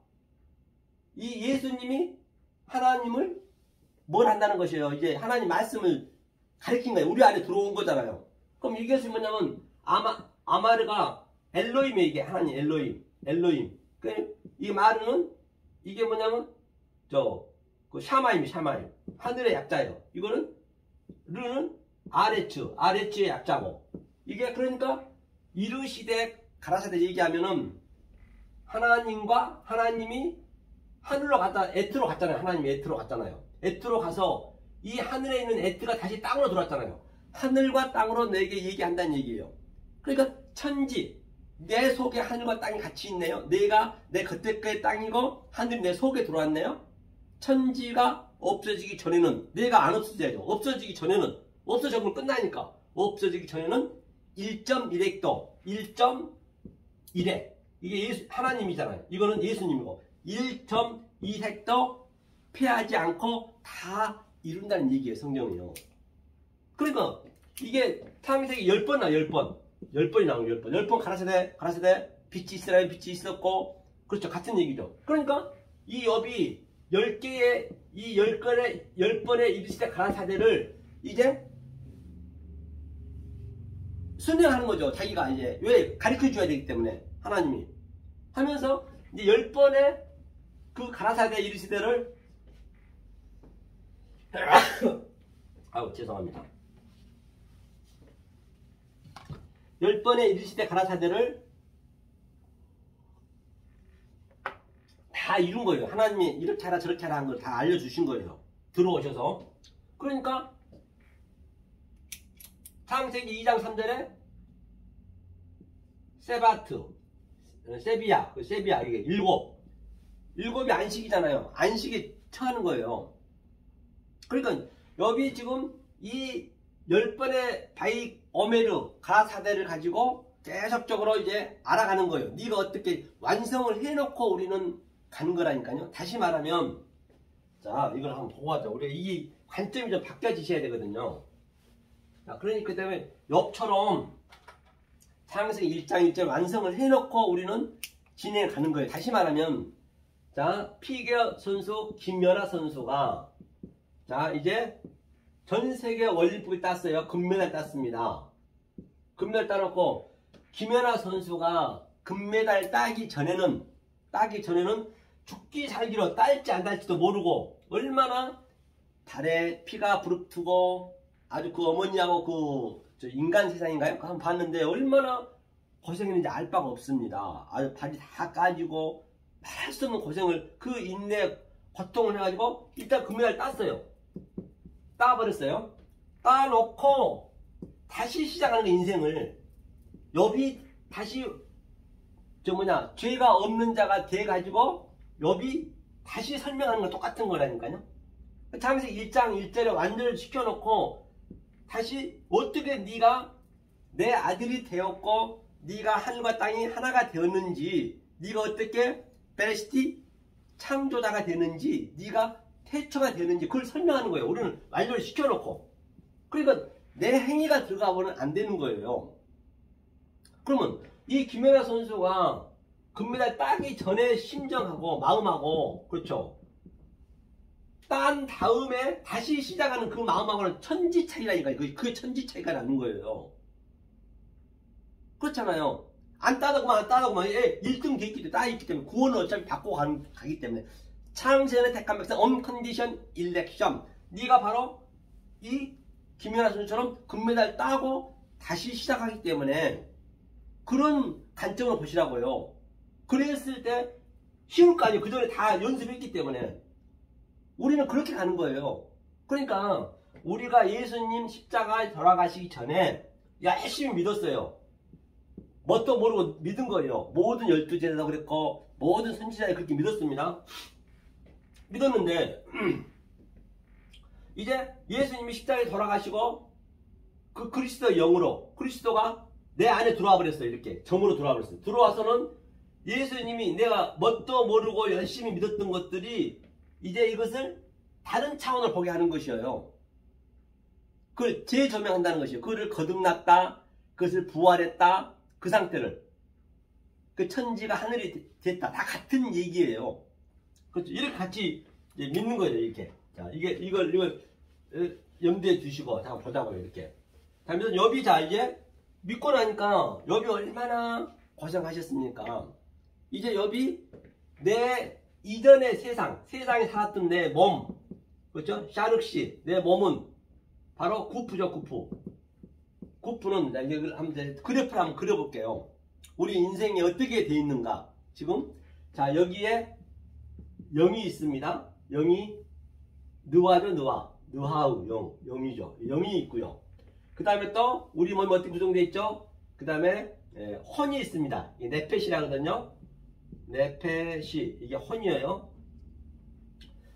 이 예수님이 하나님을 뭘 한다는 것이에요. 이제 하나님 말씀을 가르친 거예요. 우리 안에 들어온 거잖아요. 그럼 이게 뭐냐면 아마르가 엘로힘이에요. 이게 하나님 엘로힘. 이 마르는 이게 뭐냐면 그 샤마임 하늘의 약자예요. 이거는 르는 아레츠의 약자고, 이게 그러니까 이르시되 가라사대 얘기하면은 하나님이 하늘로 에트로 갔잖아요. 하나님이 에트로 갔잖아요. 에트로 가서 이 하늘에 있는 에트가 다시 땅으로 들어왔잖아요. 하늘과 땅으로 내게 얘기한다는 얘기예요. 그러니까 천지, 내 속에 하늘과 땅이 같이 있네요. 내가 내 겉에의 땅이고 하늘이 내 속에 들어왔네요. 천지가 없어지기 전에는 내가 안 없어져야죠. 없어지기 전에는, 없어지면 끝나니까, 없어지기 전에는 1.1획도 1.1획, 이게 하나님이잖아요. 이거는 예수님이고 1.2획도 피하지 않고 다 이룬다는 얘기예요. 성경이요. 그러니까 이게 창세기 10번 나와요. 10번이 나오는 10번 가라사대 빛이 있으라면 빛이 있었고, 그렇죠. 같은 얘기죠. 그러니까 이 욥이 10번의 이르시되 가라사대를 이제 순응하는 거죠. 자기가 이제 왜 가르쳐 줘야 되기 때문에 하나님이 하면서 이제 10번의 그 가라사대 이르시되를 아우 죄송합니다. 10번의 이르시되 가라사대를 다 이룬 거예요. 하나님이 이렇게 하라 저렇게 하라 한 걸 다 알려주신 거예요. 들어오셔서. 그러니까 창세기 2장 3절에 세비야 이게 일곱이 안식이잖아요. 안식에 처하는 거예요. 그러니까 욥이 지금 이 10번의 바이 오메르 가사대를 가지고 계속적으로 이제 알아가는 거예요. 네가 어떻게 완성을 해놓고 우리는 가는 거라니까요. 다시 말하면, 자, 이걸 한번 보고 하자. 우리가 이 관점이 좀 바뀌어지셔야 되거든요. 자, 그러니까 그 때문에 욥처럼 창세기 1장 1절 완성을 해놓고 우리는 진행해 가는 거예요. 다시 말하면, 자, 피겨 선수 김연아 선수가, 자, 이제 전 세계 월림픽을 땄어요. 금메달 땄습니다. 금메달 따놓고 김연아 선수가 금메달 따기 전에는 죽기 살기로 딸지 안 딸지도 모르고 얼마나 발에 피가 부릅트고 아주 그 어머니하고 그 인간 세상인가요? 한번 봤는데 얼마나 고생했는지 알 바가 없습니다. 아주 발이 다 까지고 말할 수 없는 고생을, 그 인내 고통을 해가지고 일단 금메달 땄어요. 따버렸어요. 따놓고 다시 시작하는 인생을, 욥이 다시 죄가 없는 자가 돼가지고 욥이 다시 설명하는 건 똑같은 거라니까요. 창세기 1장 1절에 완전히 시켜놓고 다시 어떻게 네가 내 아들이 되었고 네가 하늘과 땅이 하나가 되었는지, 네가 어떻게 베레시티 창조자가 되는지, 네가 태초가 되는지 그걸 설명하는 거예요. 우리는 완전히 시켜놓고. 그러니까 내 행위가 들어가고는 안 되는 거예요. 그러면 이 김연아 선수가 금메달 따기 전에 심정하고 마음하고, 그렇죠, 딴 다음에 다시 시작하는 그 마음하고는 천지 차이라니까요. 그게 천지 차이가 나는 거예요. 그렇잖아요. 안 따다고만 1등 됐기 때문에 따있기 때문에 구원은 어차피 받고 가기 때문에 창세전에 택한 백성 언컨디션 일렉션, 네가 바로 이 김연아 선수처럼 금메달 따고 다시 시작하기 때문에 그런 관점으로 보시라고요. 그랬을 때 쉬울 거 아니에요. 그 전에 다 연습했기 때문에. 우리는 그렇게 가는 거예요. 그러니까 우리가 예수님 십자가에 돌아가시기 전에 열심히 믿었어요. 뭣도 모르고 믿은 거예요. 모든 12제자도 그랬고 모든 선지자들이 그렇게 믿었습니다. 믿었는데 이제 예수님이 십자가에 돌아가시고 그 그리스도의 영으로, 그리스도가 내 안에 들어와 버렸어요. 이렇게 정으로 들어와 버렸어요. 들어와서는 예수님이 내가 뭣도 모르고 열심히 믿었던 것들이 이제 이것을 다른 차원을 보게 하는 것이에요. 그걸 재조명한다는 것이에요. 그를 거듭났다, 그것을 부활했다, 그 상태를, 그 천지가 하늘이 됐다, 다 같은 얘기예요. 그렇죠. 이렇게 같이 믿는 거예요. 이렇게. 자, 이걸 염두에 두시고 자 보자고요. 이렇게. 자, 그래서 욥이, 자 이제 믿고 나니까 욥이 얼마나 고생하셨습니까? 이제 욥이 내 이전의 세상에 살았던 내 몸, 그렇죠? 샤륵시, 내 몸은 바로 구프죠. 구프는 이제 한번 그래프를 한번 그려볼게요. 우리 인생이 어떻게 돼 있는가? 지금 자 여기에 0이 있습니다. 0이 느와죠. 느하우 0이죠. 0이 있고요. 그 다음에 또 우리 몸이 어떻게 구성되어 있죠? 그 다음에 혼이 있습니다. 네펫이라 하거든요. 네펫이 이게 혼이에요.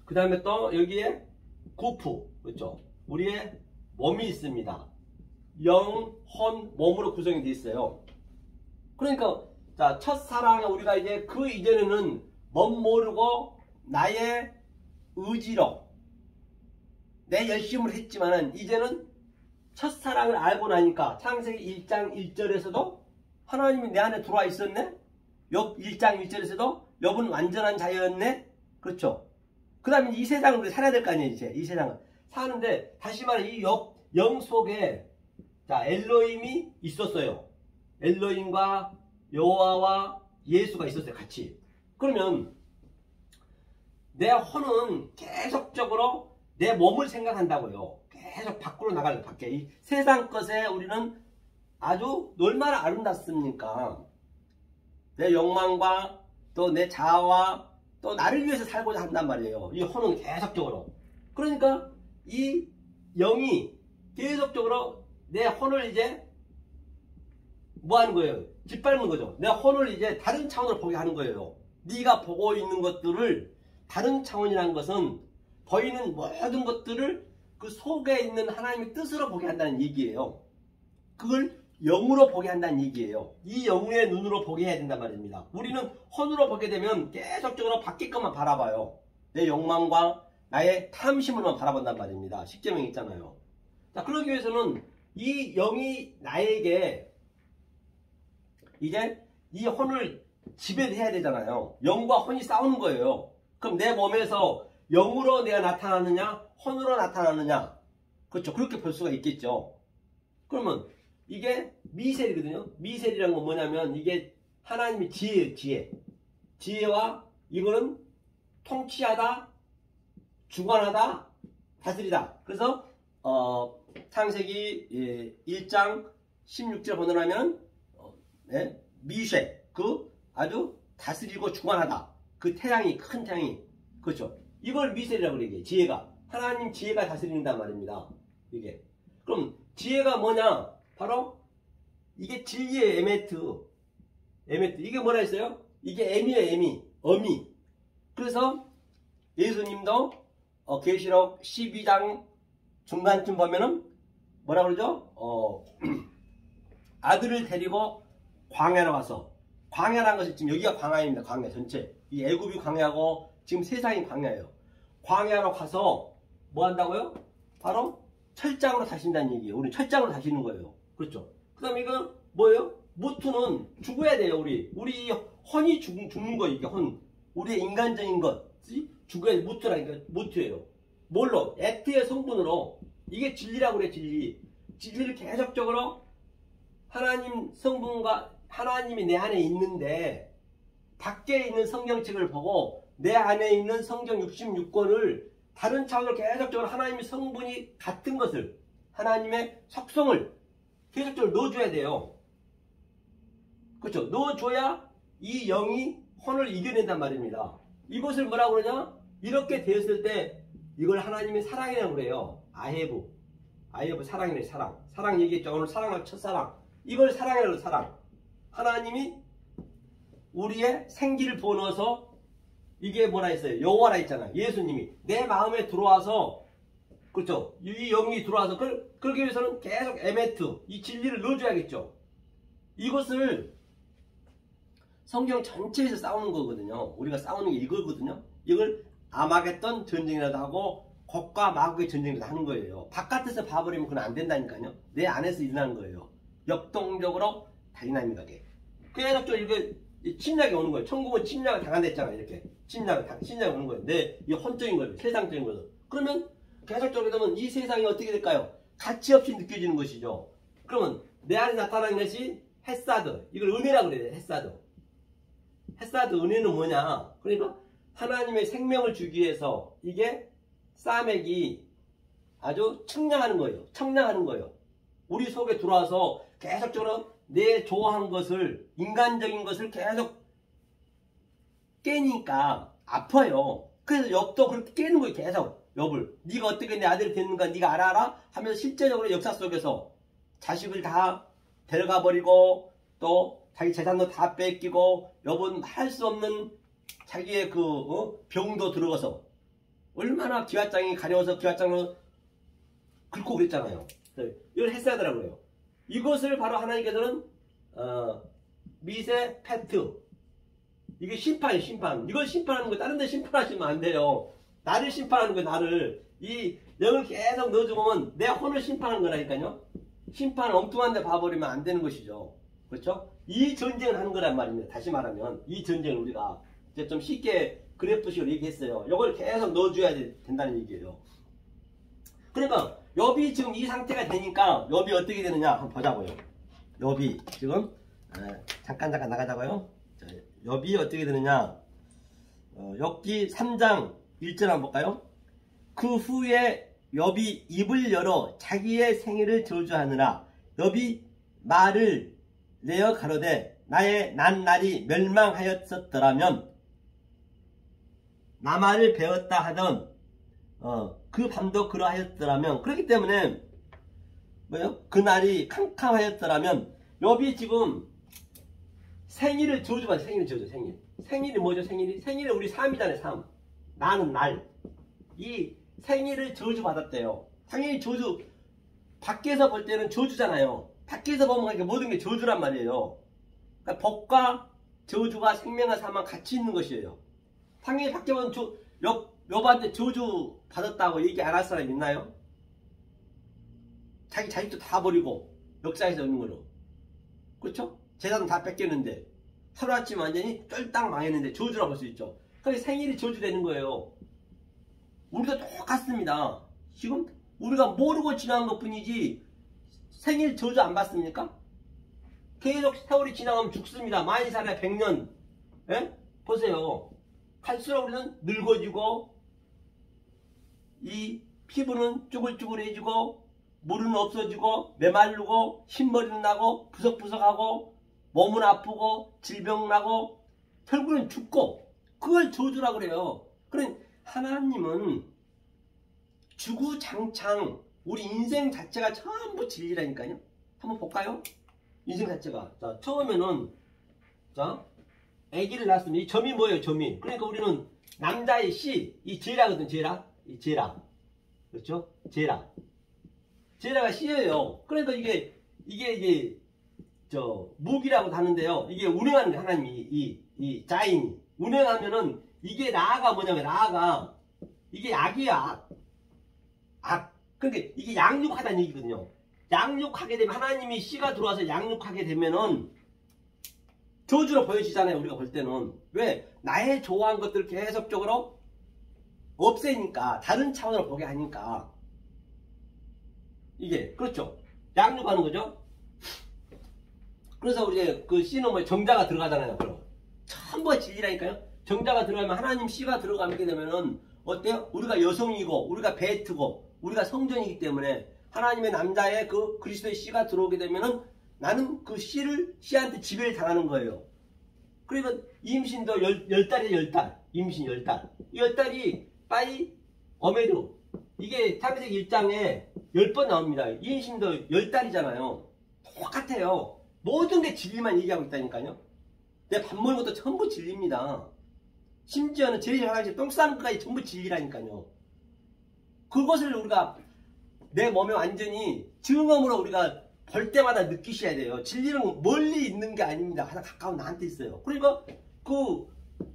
그 다음에 또 여기에 구프, 그렇죠? 우리의 몸이 있습니다. 영, 혼, 몸으로 구성이 되어 있어요. 그러니까 자 첫사랑에 우리가 이제 그 이전에는 멋모르고 나의 의지로 내 열심을 했지만은 이제는 첫사랑을 알고 나니까 창세기 1장 1절에서도 하나님이 내 안에 들어와 있었네. 욥 1장 1절에서도 욥은 완전한 자였네. 그렇죠. 그 다음에 이 세상을 우리 살아야 될 거 아니에요. 이제 이 세상을 사는데 다시 말해 이 욥 영 속에 자 엘로힘이 있었어요. 엘로힘과 여호와와 예수가 있었어요. 같이. 그러면 내 혼은 계속적으로 내 몸을 생각한다고요. 계속 밖으로 나가는 밖에. 이 세상 것에 우리는 아주 얼마나 아름답습니까? 내 욕망과 또 내 자아와 또 나를 위해서 살고자 한단 말이에요. 이 혼은 계속적으로. 그러니까 이 영이 계속적으로 내 혼을 이제 뭐 하는 거예요? 짓밟는 거죠. 내 혼을 이제 다른 차원으로 보게 하는 거예요. 네가 보고 있는 것들을 다른 차원이라는 것은 보이는 모든 것들을 그 속에 있는 하나님의 뜻으로 보게 한다는 얘기예요. 그걸 영으로 보게 한다는 얘기예요. 이 영의 눈으로 보게 해야 된단 말입니다. 우리는 혼으로 보게 되면 계속적으로 밖에 것만 바라봐요. 내 욕망과 나의 탐심으로만 바라본단 말입니다. 십계명이 있잖아요. 자, 그러기 위해서는 이 영이 나에게 이제 이 혼을 지배해야 되잖아요. 영과 혼이 싸우는 거예요. 그럼 내 몸에서 영으로 내가 나타나느냐 혼으로 나타나느냐, 그렇죠. 그렇게 볼 수가 있겠죠. 그러면 이게 미셀이거든요. 미셀이란 건 뭐냐면 이게 하나님의 지혜예요. 지혜와 이거는 통치하다, 주관하다, 다스리다. 그래서 창세기 1장 16절 보내면 미쉐, 그 아주 다스리고 주관하다. 그 태양이, 큰 태양이, 그렇죠. 이걸 미셀이라고 얘기해요. 지혜가, 하나님 지혜가 다스린단 말입니다. 이게. 그럼 지혜가 뭐냐? 바로 이게 진리의 에메트. 이게 뭐라 했어요? 이게 M이에요. 어미. 그래서 예수님도 계시록 12장 중간쯤 보면은 뭐라 그러죠? 아들을 데리고 광야로 가서, 광야라는 것이 지금 여기가 광야입니다. 광야 전체. 이 애굽이 광야고 지금 세상이 광야예요. 광야로 가서 뭐 한다고요? 바로 철장으로 다신다는 얘기예요. 우리 철장으로 다시는 거예요. 그렇죠. 그 다음에 이건 뭐예요? 무트는 죽어야 돼요. 우리 혼이 죽는 거예요. 이게 혼. 우리의 인간적인 것이 죽어야 무트라니까 무트예요. 뭘로? 액트의 성분으로. 이게 진리라고 그래, 진리. 진리를 계속적으로 하나님 성분과 하나님이 내 안에 있는데 밖에 있는 성경책을 보고 내 안에 있는 성경 66권을 다른 차원으로 계속적으로 하나님의 성분이 같은 것을 하나님의 속성을 계속적으로 넣어줘야 돼요. 그렇죠? 넣어줘야 이 영이 혼을 이겨낸단 말입니다. 이것을 뭐라고 그러냐? 이렇게 되었을 때 이걸 하나님의 사랑이라고 그래요. 아헤브 사랑이네. 사랑 얘기했죠. 오늘 사랑할 첫사랑. 이걸 사랑이라고 해요. 사랑. 하나님이 우리의 생기를 부어넣어서 이게 뭐라 했어요? 여호와라 했잖아요. 예수님이 내 마음에 들어와서, 그렇죠? 이 영이 들어와서 그러기 위해서는 계속 에메트, 이 진리를 넣어줘야겠죠. 이것을 성경 전체에서 싸우는 거거든요. 우리가 싸우는 게 이거거든요. 이걸 아마겟돈 전쟁이라도 하고 곡과 마곡의 전쟁이라도 하는 거예요. 바깥에서 봐버리면 그건 안 된다니까요. 내 안에서 일어나는 거예요. 역동적으로 다이나믹하게. 계속적으로 이렇게 침략이 오는 거예요. 천국은 침략을 당한댔잖아요. 이렇게 침략이 오는 거예요. 이 혼적인 거예요. 세상적인 거예요. 그러면 계속적으로 되면 이 세상이 어떻게 될까요? 가치 없이 느껴지는 것이죠. 그러면 내 안에 나타나는 것이 햇사드. 이걸 은혜라고 그래요. 햇사드 은혜는 뭐냐? 그러니까 하나님의 생명을 주기 위해서 이게 싸맥이 아주 청량하는 거예요. 우리 속에 들어와서 계속적으로 내 좋아하는 것을, 인간적인 것을 계속 깨니까 아파요. 그래서 욥도 그렇게 깨는 거예요. 계속 욥을. 네가 어떻게 내 아들이 됐는가 네가 알아라 하면서 실제적으로 역사 속에서 자식을 다 데려가 버리고 또 자기 재산도 다 뺏기고 욥은 할 수 없는 자기의 병도 들어가서 얼마나 기왓장이 가려워서 기왓장으로 긁고 그랬잖아요. 이걸 햇사드라고 해요. 이것을 바로 하나님께서는 미세 페트, 이게 심판이에요. 심판. 이걸 심판하는 거 다른 데 심판하시면 안 돼요. 나를 심판하는 거예요. 나를. 이 영을 계속 넣어주면 내 혼을 심판하는 거라니까요. 심판 엉뚱한 데 봐버리면 안 되는 것이죠. 그렇죠? 이 전쟁을 하는 거란 말입니다. 다시 말하면 이 전쟁을 우리가 이제 좀 쉽게 그래프식으로 얘기했어요. 이걸 계속 넣어줘야 된다는 얘기예요. 그러니까 욥이 지금 이 상태가 되니까 욥이 어떻게 되느냐 한번 보자고요. 욥이 지금 잠깐 나가자고요. 자, 욥이 어떻게 되느냐. 욥기 3장 1절 한번 볼까요? 그 후에 욥이 입을 열어 자기의 생애를 저주하느라 욥이 말을 내어 가로되 나의 난 날이 멸망하였었더라면 나 말을 배웠다 하던 그 밤도 그러하였더라면, 그렇기 때문에 뭐요? 그 날이 캄캄하였더라면 욥이 지금 생일을 저주받아. 생일이 뭐죠? 생일이 우리 삶이잖아요. 삶. 나는 날. 이 생일을 저주받았대요. 당연히 저주, 밖에서 볼 때는 저주잖아요. 밖에서 보면 모든 게 저주란 말이에요. 그러니까 복과 저주가 생명과 사망 같이 있는 것이에요. 당연히 밖에 보면 욥한테 저주 받았다고 얘기 안 할 사람 있나요? 자기 자식도 다 버리고 역사에서 오는 거로. 그렇죠? 재산 다 뺏겼는데 하루아침 완전히 쫄딱 망했는데 저주라고 볼 수 있죠. 그러니까 생일이 저주되는 거예요. 우리도 똑같습니다. 지금 우리가 모르고 지나간 것 뿐이지 생일 저주 안 받습니까? 계속 세월이 지나가면 죽습니다. 많이 살아야 100년. 예? 보세요. 갈수록 우리는 늙어지고 이 피부는 쭈글쭈글해지고 물은 없어지고 메마르고 흰머리는 나고 부석부석하고 몸은 아프고 질병 나고 결국은 죽고, 그걸 저주라고 그래요. 그러니 하나님은 주구장창 우리 인생 자체가 전부 진리라니까요. 한번 볼까요? 인생 자체가. 자, 처음에는 자 아기를 낳았으면 이 점이 뭐예요? 점이. 그러니까 우리는 남자의 씨, 이 제라거든. 이 제라. 그렇죠? 제라가 씨예요. 그러니까 이게 무기라고 하는데요. 이게 운행하는 게 하나님이 이 자인이 운행하면은 이게 라가 뭐냐면 라가 이게 악이야. 악. 그러니까 이게 양육하다는 얘기거든요. 양육하게 되면 하나님이 씨가 들어와서 양육하게 되면은 저주로 보여지잖아요. 우리가 볼 때는. 왜? 나의 좋아한 것들을 계속적으로 없애니까. 다른 차원으로 보게 하니까. 이게 그렇죠. 양육하는 거죠. 그래서 우리 그 씨는 뭐 정자가 들어가잖아요. 그럼 전부가 진리라니까요. 정자가 들어가면 하나님 씨가 들어가게 되면은 어때요? 우리가 여성이고 우리가 베트고 우리가 성전이기 때문에 하나님의 남자의 그 그리스도의 씨가 들어오게 되면은 나는 그 씨한테 지배를 당하는 거예요. 그러니까 임신도 열 달이에요. 10달. 임신 10달. 이 10달이 빠이 어메드. 이게 창세기 1장에 10번 나옵니다. 임신도 10달이잖아요. 똑같아요. 모든 게 진리만 얘기하고 있다니까요. 내 밥 먹는 것도 전부 진리입니다. 심지어는 제일 화장실 똥 싸는 것까지 전부 진리라니까요. 그것을 우리가 내 몸에 완전히 증언으로 우리가 볼 때마다 느끼셔야 돼요. 진리는 멀리 있는 게 아닙니다. 가장 가까운 나한테 있어요. 그러니까 그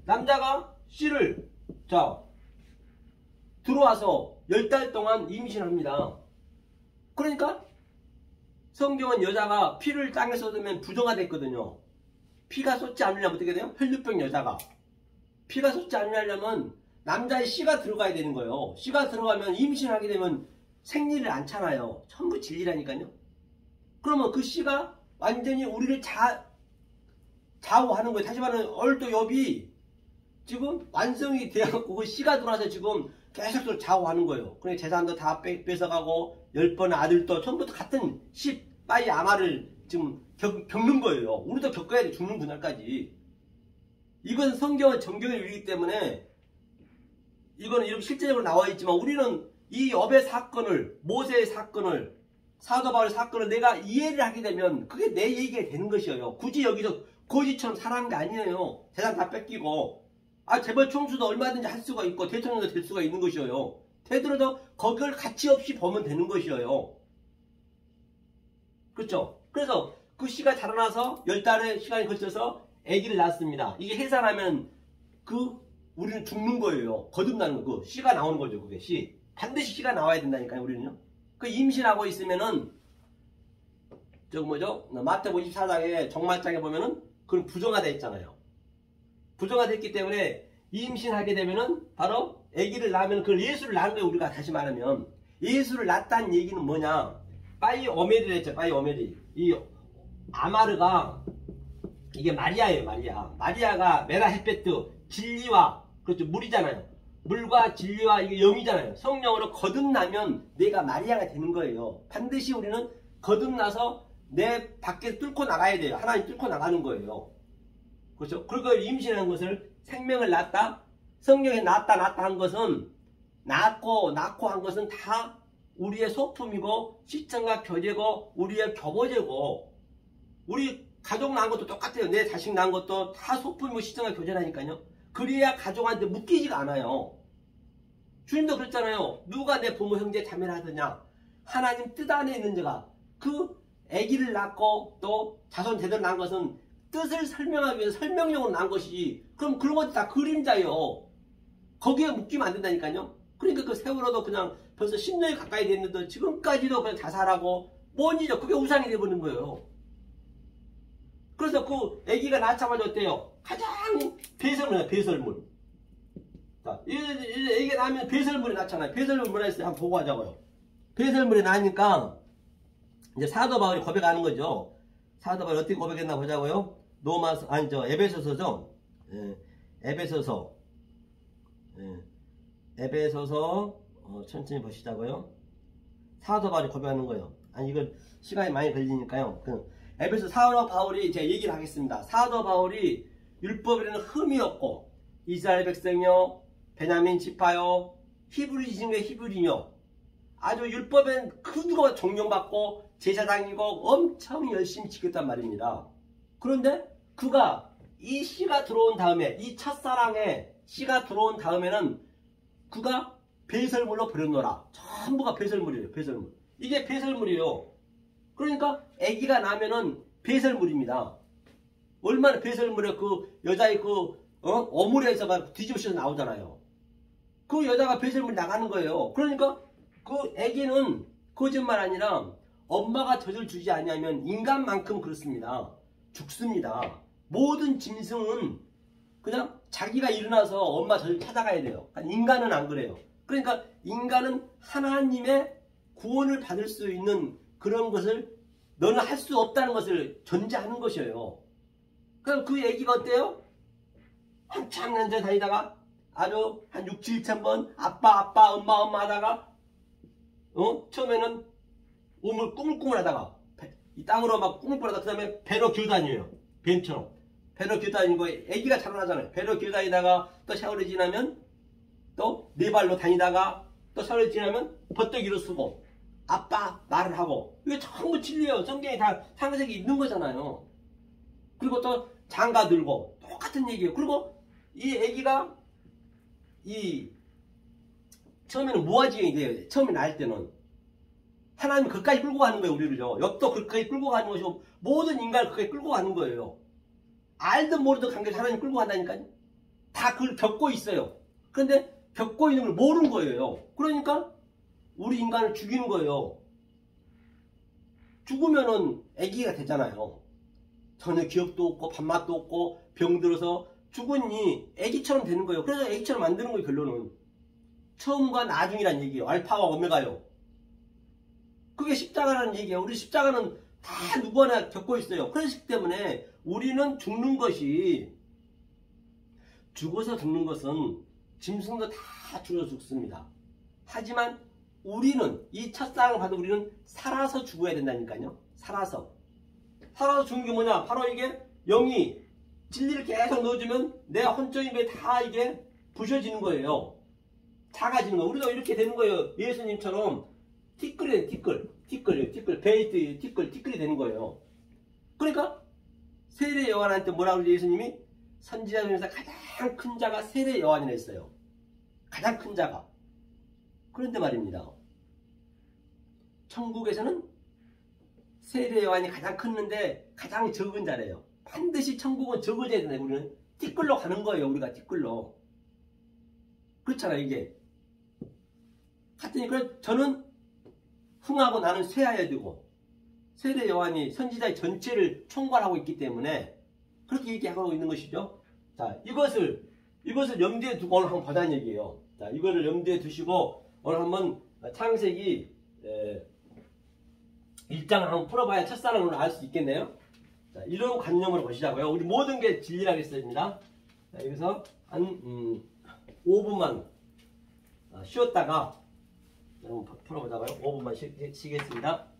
남자가 씨를 들어와서 10달 동안 임신합니다. 그러니까 성경은 여자가 피를 땅에 쏟으면 부정화 됐거든요. 피가 쏟지 않으려면 어떻게 돼요? 혈류병 여자가. 피가 쏟지 않으려면 남자의 씨가 들어가야 되는 거예요. 씨가 들어가면 임신하게 되면 생리를 않잖아요. 전부 진리라니까요. 그러면 그 씨가 완전히 우리를 좌우하는 거예요. 다시 말하면 얼도 엽이 지금 완성이 되어갖고 그 씨가 들어와서 지금 계속 좌우하는 거예요. 그러니까 재산도 다 뺏어가고 10번 아들도 전부 다 같은 빠이 아마를 지금 겪는 거예요. 우리도 겪어야 돼. 죽는 그날까지. 이건 성경은 정경을 이루기 때문에 이거는 이렇게 실제적으로 나와 있지만 우리는 이 엽의 사건을 모세의 사건을 사도 바울의 사건을 내가 이해를 하게 되면 그게 내 얘기가 되는 것이에요. 굳이 여기서 거지처럼 살아가는 게 아니에요. 재산 다 뺏기고 재벌 총수도 얼마든지 할 수가 있고 대통령도 될 수가 있는 것이에요. 되더라도 거기를 가치 없이 보면 되는 것이에요. 그렇죠? 그래서 그 씨가 자라나서 10달의 시간이 걸쳐서 아기를 낳습니다. 이게 해산하면 우리는 죽는 거예요. 거듭나는 거. 그 씨가 나오는 거죠. 그게 씨. 반드시 씨가 나와야 된다니까요. 우리는요. 그 임신하고 있으면은 마태복음 24장에 정말장에 보면은 그건 부정화되어 있잖아요. 부정화됐기 때문에 임신하게 되면은 바로 아기를 낳으면 그걸 예수를 낳은 거예요. 우리가 다시 말하면 예수를 낳았다는 얘기는 뭐냐? 빠이 어메리를 했죠. 빠이 어메리. 이 아마르가 이게 마리아예요. 마리아가 메라 햇베트 진리와 그렇죠. 물이잖아요. 물과 진리와 이게 영이잖아요. 성령으로 거듭나면 내가 마리아가 되는 거예요. 반드시 우리는 거듭나서 내 밖에 뚫고 나가야 돼요. 하나님 뚫고 나가는 거예요. 그렇죠? 그리고 임신한 것을 생명을 낳았다. 성령에 낳았다 한 것은 낳고 한 것은 다 우리의 소품이고 시청과 교제고 우리의 교보제고 우리 가족 낳은 것도 똑같아요. 내 자식 낳은 것도 다 소품이고 시청과 교제라니까요. 그래야 가족한테 묶이지가 않아요. 주님도 그랬잖아요. 누가 내 부모 형제 자매를 하느냐. 하나님 뜻 안에 있는 자가 그 아기를 낳고 또 자손 제대로 낳은 것은 뜻을 설명하기 위해서 설명용으로 낳은 것이지. 그럼 그런 것도 다 그림자예요. 거기에 묶이면 안 된다니까요. 그러니까 그 세월호도 그냥 벌써 10년이 가까이 됐는데 지금까지도 그냥 자살하고 뭔 일이죠. 그게 우상이 돼버린 거예요. 그래서 그 아기가 낳자마자 어때요? 가장 배설물이에요. 배설물. 자, 아기가 낳으면 배설물이 낳잖아요. 배설물 뭐라 했어요? 한번 보고 하자고요. 배설물이 나니까 이제 사도 바울이 고백하는 거죠. 사도 바울이 어떻게 고백했나 보자고요. 에베소서죠. 예, 에베소서. 예, 에베소서 천천히 보시자고요. 사도 바울이 고백하는 거예요. 이건 시간이 많이 걸리니까요. 에베소 사도 바울이 제가 얘기를 하겠습니다. 사도 바울이 율법에는 흠이 없고 이스라엘 백성이요 베냐민 지파요 히브리 지중의 히브리요 아주 율법엔 그 누가 존경받고 제사장이고 엄청 열심히 지켰단 말입니다. 그런데 그가 이 씨가 들어온 다음에 이 첫사랑의 씨가 들어온 다음에는 그가 배설물로 버렸노라. 전부가 배설물이에요. 배설물. 이게 배설물이에요. 그러니까 아기가 나면은 배설물입니다. 얼마나 배설물에 그 여자의 어물에서 막 뒤집어서 나오잖아요. 그 여자가 배설물이 나가는 거예요. 그러니까 그 아기는 거짓말 아니라 엄마가 젖을 주지 않으면 인간만큼 그렇습니다. 죽습니다. 모든 짐승은 그냥 자기가 일어나서 엄마 저를 찾아가야 돼요. 인간은 안 그래요. 그러니까 인간은 하나님의 구원을 받을 수 있는 그런 것을 너는 할 수 없다는 것을 전제하는 것이에요. 그럼 그 얘기가 어때요? 한참 년째 다니다가 아주 한 6, 7천 번 아빠 엄마 하다가 처음에는 우물 꾸물꾸물 하다가 이 땅으로 막 꾸물꾸물 하다가 그 다음에 배로 기어다녀요. 뱀처럼 배로 기어다니고 애기가 자라나잖아요. 배로 기어다니다가 또 세월이 지나면 또 네 발로 다니다가 또 세월이 지나면 버떡 일어서고 아빠 말을 하고 이게 전부 진리예요. 성경에 다 창세기 있는 거잖아요. 그리고 또 장가 들고 똑같은 얘기예요. 그리고 이 애기가 처음에는 무아지경이 돼요. 처음에 날 때는 하나님이 그까지 끌고 가는 거예요. 우리를요. 엽도 그까지 끌고 가는 것이고 모든 인간을 그까지 끌고 가는 거예요. 알든 모르든 관계에서 하나님 끌고 간다니까요. 다 그걸 겪고 있어요. 그런데 겪고 있는 걸 모르는 거예요. 그러니까 우리 인간을 죽이는 거예요. 죽으면은 애기가 되잖아요. 전혀 기억도 없고 밥맛도 없고 병들어서 죽으니 애기처럼 되는 거예요. 그래서 애기처럼 만드는 거예요. 결론은 처음과 나중이란 얘기예요. 알파와 오메가요. 그게 십자가라는 얘기예요. 우리 십자가는 다 누구나 겪고 있어요. 그렇기 때문에 우리는 죽는 것이 죽어서 죽는 것은 짐승도 다 죽어서 죽습니다. 하지만 우리는 이 첫사랑을 받은 우리는 살아서 죽어야 된다니까요. 살아서 죽는 게 뭐냐? 바로 이게 영이 진리를 계속 넣어주면 내 혼적인 게 다 이게 부셔지는 거예요. 작아지는 거. 우리도 이렇게 되는 거예요. 예수님처럼 티끌이 티끌이 되는 거예요. 그러니까 세례 요한한테 뭐라고 그러죠? 예수님이 선지자 중에서 가장 큰 자가 세례 요한이라 했어요. 가장 큰 자가. 그런데 말입니다. 천국에서는 세례 요한이 가장 컸는데 가장 적은 자래요. 반드시 천국은 적어져야 되네. 우리는 티끌로 가는 거예요. 우리가 티끌로. 그렇잖아요. 이게. 하여튼 그래서 저는 흥하고 나는 쇠하여야 되고 세례 요한이 선지자의 전체를 총괄하고 있기 때문에 그렇게 얘기하고 있는 것이죠. 자, 이것을 염두에 두고 오늘 한번 보자는 얘기예요. 자, 이거를 염두에 두시고 오늘 한번 창세기 1장을 한번 풀어봐야 첫사랑을 알 수 있겠네요. 자, 이런 관념으로 보시자고요. 우리 모든 게 진리라고 했습니다. 자, 여기서 한 5분만 쉬었다가 한번 풀어보자고요. 5분만 쉬겠습니다.